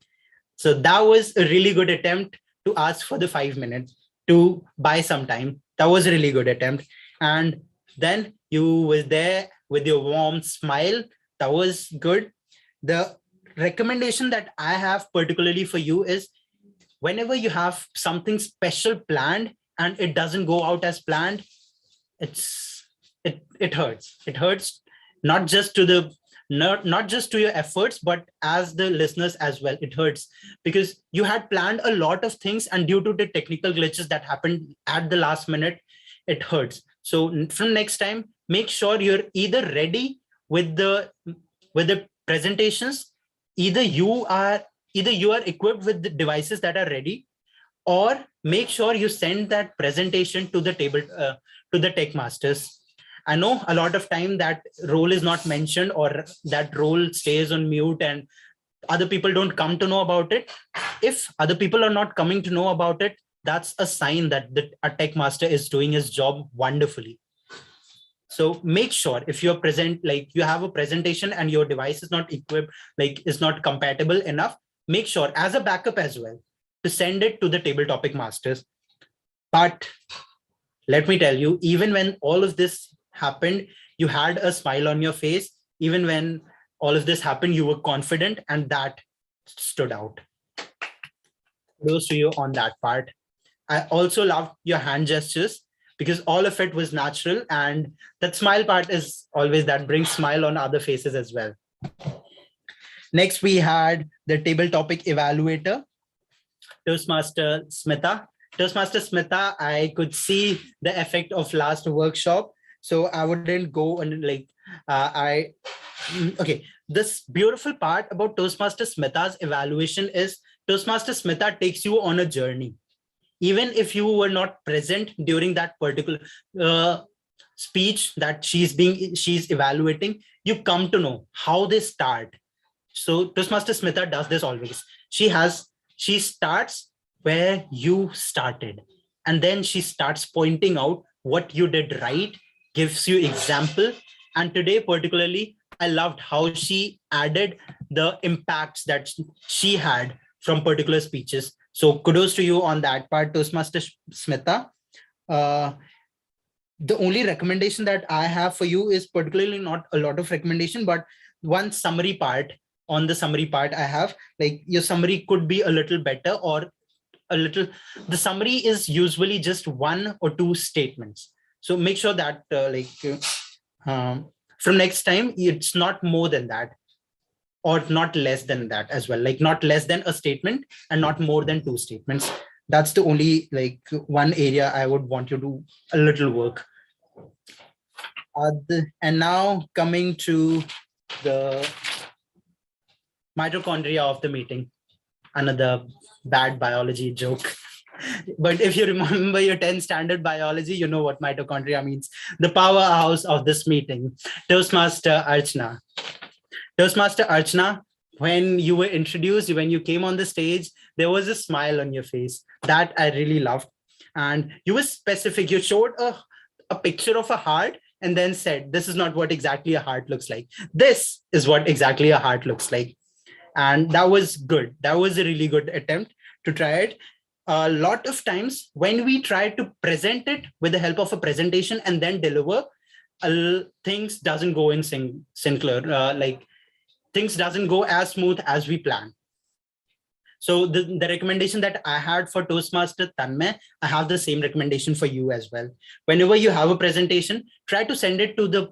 So that was a really good attempt to ask for the 5 minutes to buy some time. That was a really good attempt. And then you were there with your warm smile. That was good. The recommendation that I have particularly for you is whenever you have something special planned and it doesn't go out as planned, it hurts. It hurts not just to your efforts, but as the listeners as well. It hurts because you had planned a lot of things, and due to the technical glitches that happened at the last minute, it hurts. So from next time, make sure you're either ready with the presentations, either you are equipped with the devices that are ready, or make sure you send that presentation to the tech masters. I know a lot of time that role is not mentioned, or that role stays on mute and other people don't come to know about it. If other people are not coming to know about it, that's a sign that a tech master is doing his job wonderfully. So make sure if you're present, like you have a presentation and your device is not equipped, like is not compatible enough, make sure as a backup as well to send it to the table topic masters. But let me tell you, even when all of this happened, you had a smile on your face. Even when all of this happened, you were confident, and that stood out. Kudos to you on that part. I also loved your hand gestures because all of it was natural, and that smile part is always that brings smile on other faces as well. Next, we had the table topic evaluator, Toastmaster Smita. Toastmaster Smita, I could see the effect of last workshop, so I wouldn't go and okay. This beautiful part about Toastmaster Smita's evaluation is Toastmaster Smita takes you on a journey. Even if you were not present during that particular speech that she's evaluating, you come to know how they start. So Toastmaster Smita does this always. She starts where you started, and then she starts pointing out what you did right, gives you example. And today particularly, I loved how she added the impacts that she had from particular speeches. So kudos to you on that part, Toastmaster Smita. The only recommendation that I have for you is particularly not a lot of recommendation, but one summary part. On the summary part, I have like your summary could be a little better, or the summary is usually just 1 or 2 statements. So make sure that from next time, it's not more than that, or not less than that as well, like not less than a statement and not more than 2 statements. That's the only one area I would want you to do a little work. And now coming to the mitochondria of the meeting, another bad biology joke. But if you remember your 10th standard biology, you know what mitochondria means. The powerhouse of this meeting, Toastmaster Archana. Toastmaster Archana, when you were introduced, when you came on the stage, there was a smile on your face that I really loved. And you were specific. You showed a picture of a heart and then said, this is not what exactly a heart looks like. This is what exactly a heart looks like. And that was good. That was a really good attempt to try it. A lot of times when we try to present it with the help of a presentation and then deliver, things doesn't go in syncler. Like things doesn't go as smooth as we plan. So the recommendation that I had for Toastmaster Tanmay, I have the same recommendation for you as well. Whenever you have a presentation, try to send it to the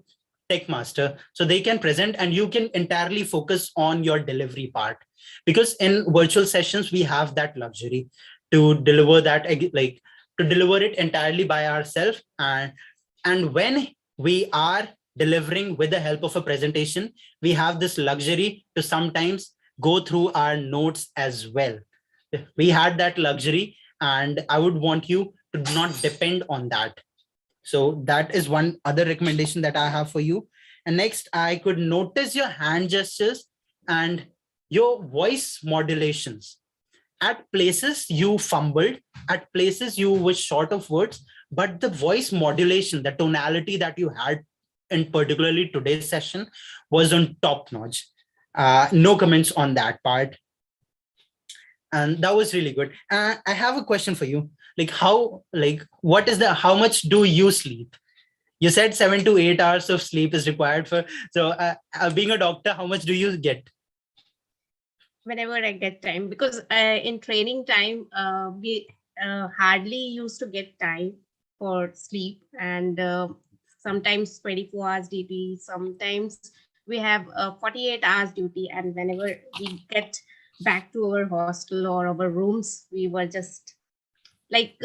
tech master so they can present and you can entirely focus on your delivery part. Because in virtual sessions, we have that luxury to deliver that, like to deliver it entirely by ourselves. And when we are delivering with the help of a presentation, we have this luxury to sometimes go through our notes as well. We had that luxury, and I would want you to not depend on that. So that is one other recommendation that I have for you. And next, I could notice your hand gestures and your voice modulations. At places you fumbled, at places you were short of words, but the voice modulation, the tonality that you had in particularly today's session was on top notch. No comments on that part. And that was really good. I have a question for you. Like how much do you sleep? You said 7 to 8 hours of sleep is required for, so being a doctor, how much do you get? Whenever I get time, because in training time, we hardly used to get time for sleep, and sometimes 24 hours duty, sometimes we have 48 hours duty, and whenever we get back to our hostel or our rooms, we were just like,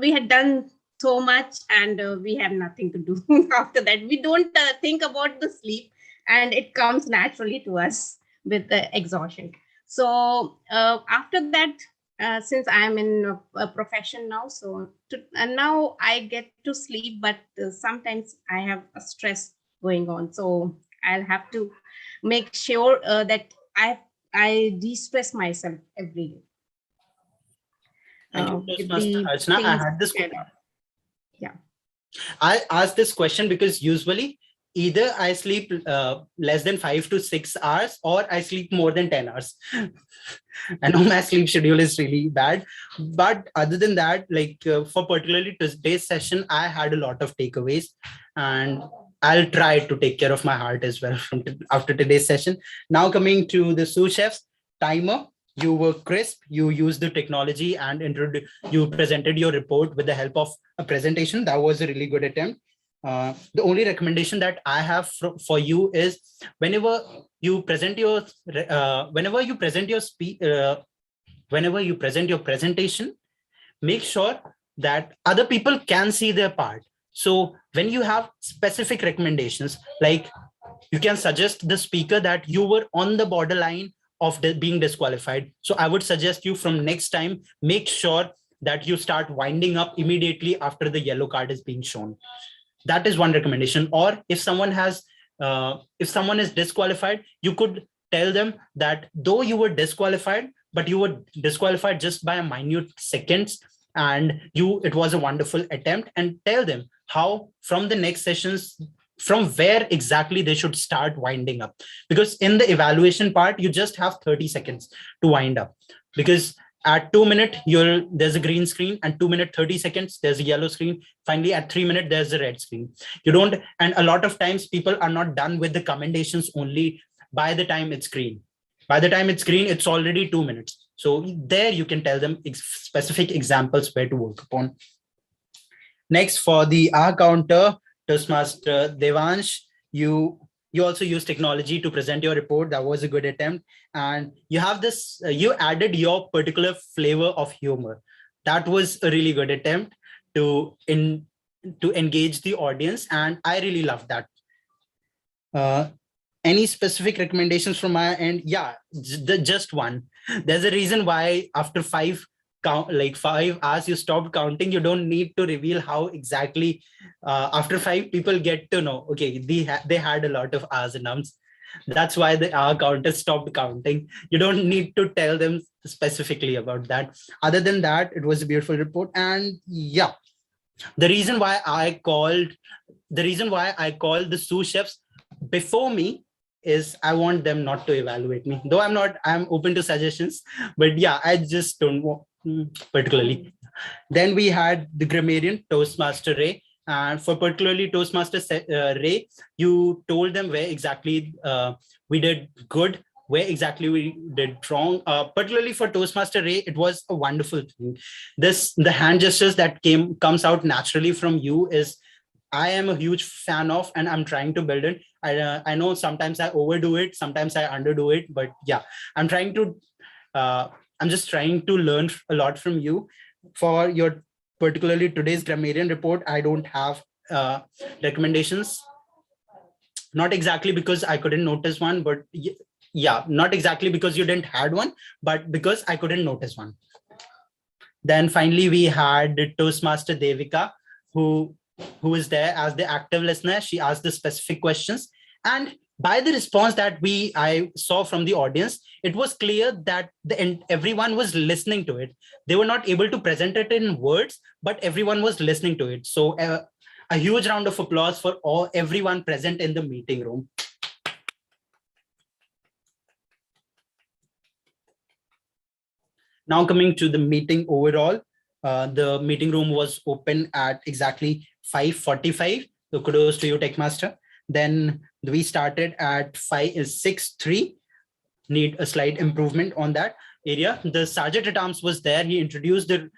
we had done so much and we have nothing to do after that. We don't think about the sleep, and it comes naturally to us with the exhaustion. So after that, since I'm in a profession now, so and now I get to sleep, but sometimes I have a stress going on. So I'll have to make sure that I de-stress myself every day. Thank you, With Toastmaster the Archana. I things had this. yeah. I asked this question because usually either I sleep less than 5 to 6 hours or I sleep more than 10 hours. I know my sleep schedule is really bad, but other than that, like for particularly today's session, I had a lot of takeaways, and I'll try to take care of my heart as well from after today's session. Now coming to the sous chef's timer. You were crisp, you used the technology and you presented your report with the help of a presentation. That was a really good attempt. The only recommendation that I have for you is whenever you present your presentation, make sure that other people can see their part. So when you have specific recommendations, like you can suggest the speaker that you were on the borderline of being disqualified. So I would suggest you from next time, make sure that you start winding up immediately after the yellow card is being shown. That is one recommendation. Or if someone is disqualified, you could tell them that though you were disqualified, but you were disqualified just by a minute seconds, and it was a wonderful attempt, and tell them how from the next sessions, from where exactly they should start winding up. Because in the evaluation part, you just have 30 seconds to wind up. Because at 2 minutes, there's a green screen, and 2 minutes, 30 seconds, there's a yellow screen. Finally, at 3 minutes, there's a red screen. And a lot of times people are not done with the commendations only by the time it's green. By the time it's green, it's already 2 minutes. So there you can tell them specific examples where to work upon. Next, for the R counter, Toastmaster Devansh, you also use technology to present your report. That was a good attempt. And you have this, you added your particular flavor of humor. That was a really good attempt to engage the audience. And I really love that. Any specific recommendations from my end? Yeah, just one. There's a reason why after 5 hours you stopped counting. You don't need to reveal how exactly. After 5, people get to know, okay, they had a lot of hours and arms. That's why the counter stopped counting. You don't need to tell them specifically about that. Other than that, it was a beautiful report. And yeah, the reason why I called the sous chefs before me is I want them not to evaluate me. Though I'm open to suggestions, but yeah, I just don't want particularly. Then we had the grammarian Toastmaster Ray. And for particularly Toastmaster Ray, you told them where exactly we did good, where exactly we did wrong. Particularly for Toastmaster Ray, it was a wonderful thing. The hand gestures that comes out naturally from you is I am a huge fan of, and I'm trying to build it. I know sometimes I overdo it, sometimes I underdo it, but yeah, I'm just trying to learn a lot from you. For your particularly today's grammarian report, I don't have recommendations. Not exactly because I couldn't notice one, but yeah, not exactly because you didn't had one, but because I couldn't notice one. Then finally, we had Toastmaster Devika, who is there as the active listener. She asked the specific questions, and by the response that I saw from the audience, it was clear that everyone was listening to it. They were not able to present it in words, but everyone was listening to it. So a huge round of applause for everyone present in the meeting room. Now coming to the meeting overall, the meeting room was open at exactly 5:45. So kudos to you, Techmaster. Then we started at 6:03. Need a slight improvement on that area. The Sergeant at Arms was there. He introduced the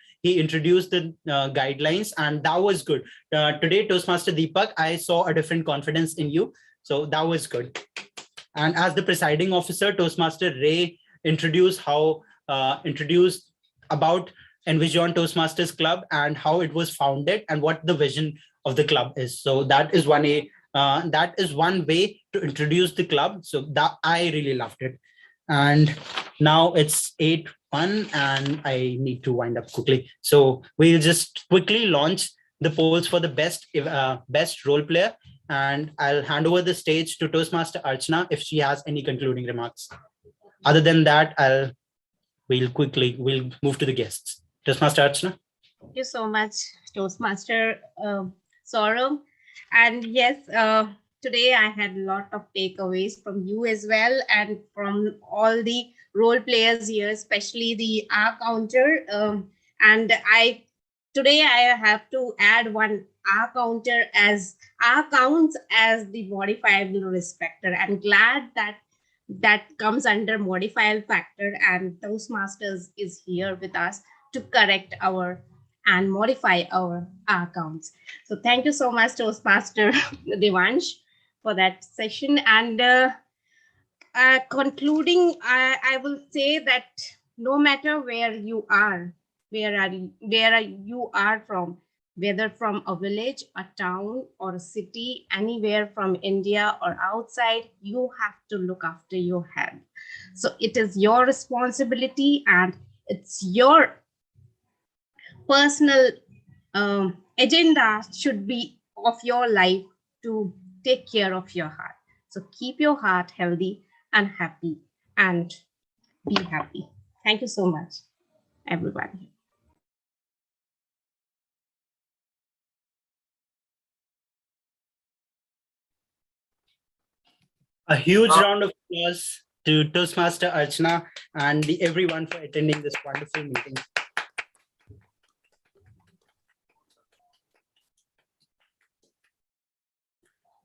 guidelines, and that was good. Today, Toastmaster Deepak, I saw a different confidence in you. So that was good. And as the presiding officer, Toastmaster Ray introduced about NVezion Toastmasters Club and how it was founded and what the vision of the club is. So that is one way to introduce the club. So that I really loved it. And now it's 8:01 and I need to wind up quickly. So we'll just quickly launch the polls for the best role player. And I'll hand over the stage to Toastmaster Archana if she has any concluding remarks. Other than that, we'll move to the guests. Toastmaster Archana. Thank you so much, Toastmaster Saurabh. And yes, today I had a lot of takeaways from you as well, and from all the role players here, especially the R counter. And today I have to add one R counter as R counts as the modifiable respecter. I'm glad that comes under modifiable factor, and Toastmasters is here with us to correct and modify our accounts. So thank you so much, Toastmaster Devansh, for that session. And concluding, I will say that no matter where you are, where you are from, whether from a village, a town, or a city, anywhere from India or outside, you have to look after your health. So it is your responsibility, and it's your personal agenda should be of your life to take care of your heart. So keep your heart healthy and happy, and be happy. Thank you so much, everybody. A huge round of applause to Toastmaster Archana and everyone for attending this wonderful meeting.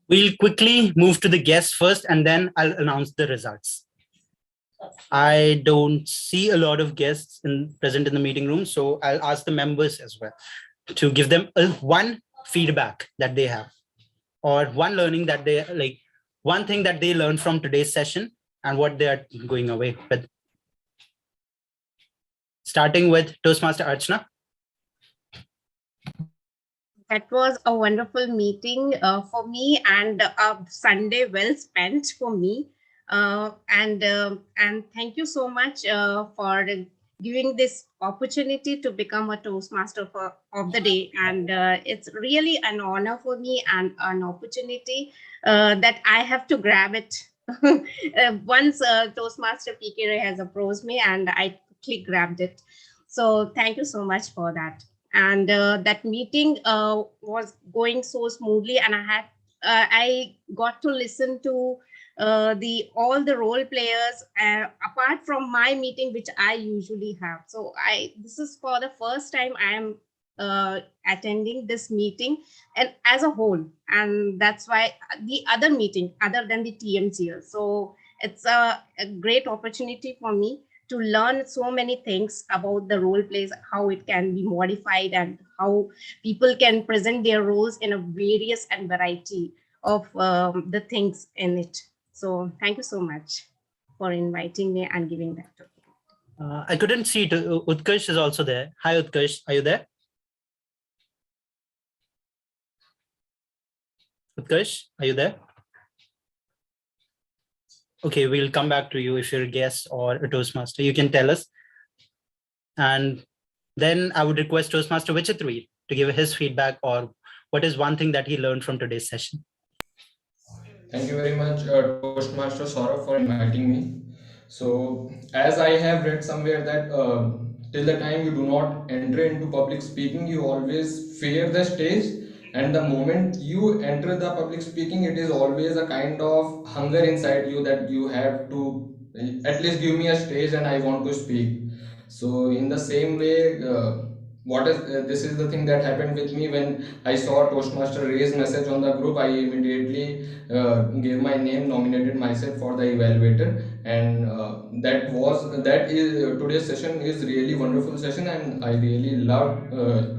We'll quickly move to the guests first, and then I'll announce the results. I don't see a lot of guests present in the meeting room, so I'll ask the members as well to give them one feedback that they have, or one learning that they like, one thing that they learned from today's session and what they are going away with. Starting with Toastmaster Archana. That was a wonderful meeting for me, and a Sunday well spent for me. And thank you so much for giving this opportunity to become a Toastmaster of the day. And it's really an honor for me and an opportunity that I have to grab it once Toastmaster PK Ray has approached me, and I quickly grabbed it. So thank you so much for that. And that meeting was going so smoothly, and I got to listen to the all the role players apart from my meeting, which I usually have. So this is for the first time I am attending this meeting and as a whole, and that's why the other meeting other than the TMCL. So it's a great opportunity for me to learn so many things about the role plays, how it can be modified, and how people can present their roles in a various and variety of the things in it. So thank you so much for inviting me and giving that to me. I couldn't see it. Utkarsh is also there. Hi, Utkarsh. Are you there? Utkarsh, are you there? Okay, we'll come back to you if you're a guest or a Toastmaster. You can tell us. And then I would request Toastmaster Vichitri to give his feedback or what is one thing that he learned from today's session. Thank you very much, Toastmaster Saurabh, for inviting me. So, as I have read somewhere that till the time you do not enter into public speaking, you always fear the stage. And the moment you enter the public speaking, it is always a kind of hunger inside you that you have to at least give me a stage and I want to speak. So, in the same way, this is the thing that happened with me when I saw Toastmaster raise message on the group. I immediately gave my name, nominated myself for the evaluator, and that is today's session is really wonderful session, and I really loved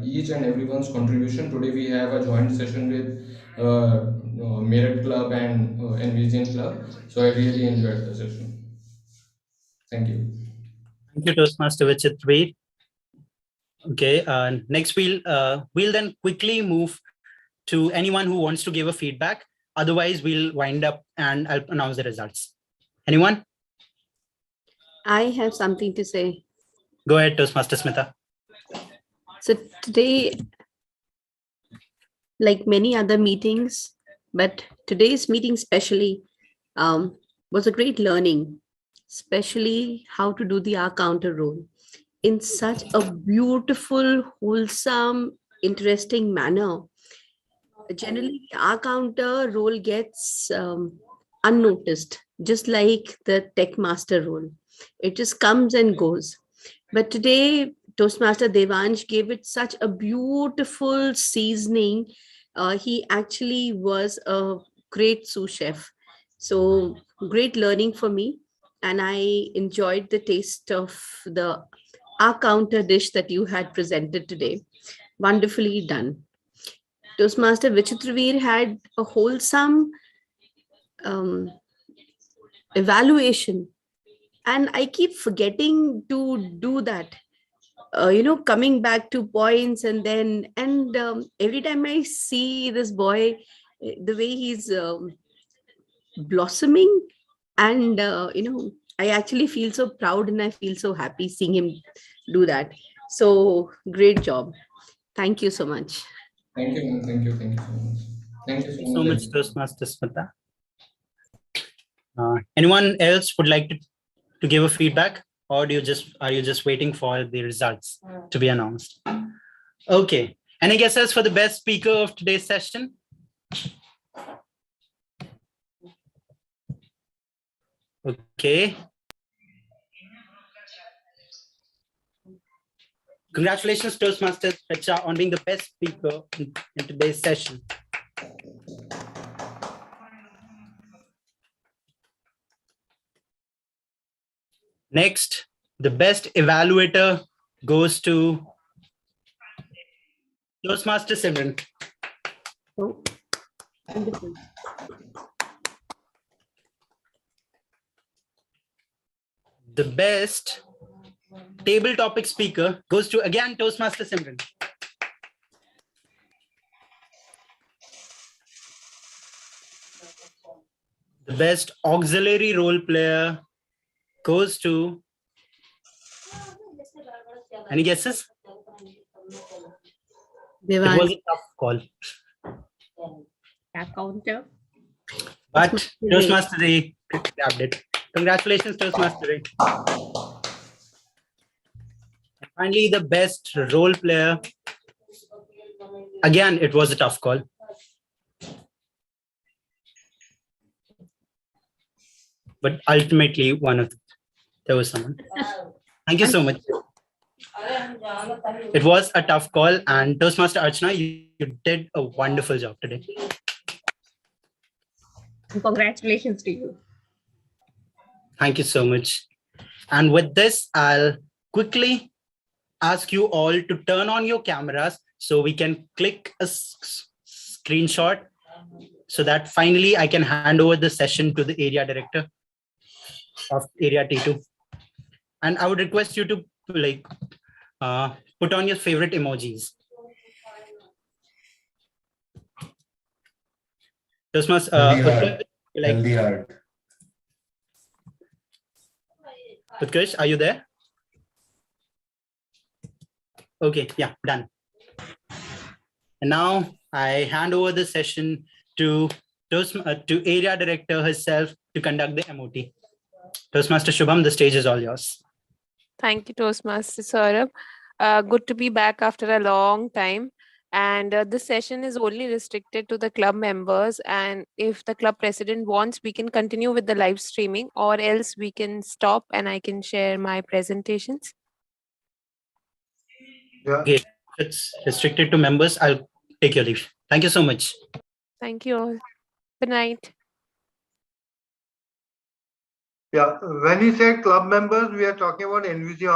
each and everyone's contribution. Today we have a joint session with Meerut Club and NVezion Club, so I really enjoyed the session. Thank you. Thank you, Toastmaster Vichitri. Okay, next we'll then quickly move to anyone who wants to give a feedback. Otherwise, we'll wind up and I'll announce the results. Anyone? I have something to say. Go ahead, Toastmaster Smitha. So today, like many other meetings, but today's meeting especially was a great learning, especially how to do the R counter role in such a beautiful, wholesome, interesting manner. Generally, the R counter role gets unnoticed, just like the tech master role. It just comes and goes. But today, Toastmaster Devansh gave it such a beautiful seasoning. He actually was a great sous chef. So great learning for me. And I enjoyed the taste of the R counter dish that you had presented today. Wonderfully done. Toastmaster Vichitravir had a wholesome evaluation. And I keep forgetting to do that. Coming back to points and every time I see this boy, the way he's blossoming, and I actually feel so proud and I feel so happy seeing him do that. So great job. Thank you so much. Thank you, ma'am. Thank you so much. Thank you so much, Toastmaster Smitha. Anyone else would like to give a feedback, or are you just waiting for the results to be announced? Okay. Any guesses for the best speaker of today's session? Okay. Congratulations, Toastmaster Pecha, on being the best speaker in today's session. Next, the best evaluator goes to Toastmaster Simran. Oh, wonderful. The best table topic speaker goes to, again, Toastmaster Simran. The best auxiliary role player goes to, any guesses? Devansh. It was a tough call. Counter. But Toastmaster Ray grabbed it. Congratulations, Toastmaster Ray. And finally, the best role player. Again, it was a tough call. But ultimately, there was someone. Thank you so much. It was a tough call, and Toastmaster Archana, you did a wonderful job today. Congratulations to you. Thank you so much. And with this, I'll quickly ask you all to turn on your cameras so we can click a screenshot so that finally I can hand over the session to the area director of area T2. And I would request you to put on your favorite emojis. Healthy heart. Utkarsh, are you there? Okay, yeah, done. And now I hand over the session to area director herself to conduct the MOT. Toastmaster Shubham, the stage is all yours. Thank you, Toastmaster Saurabh. Good to be back after a long time. And this session is only restricted to the club members. And if the club president wants, we can continue with the live streaming, or else we can stop and I can share my presentations. Yeah. Okay, it's restricted to members. I'll take your leave. Thank you so much. Thank you all. Good night. Yeah, when he said club members, we are talking about NVezion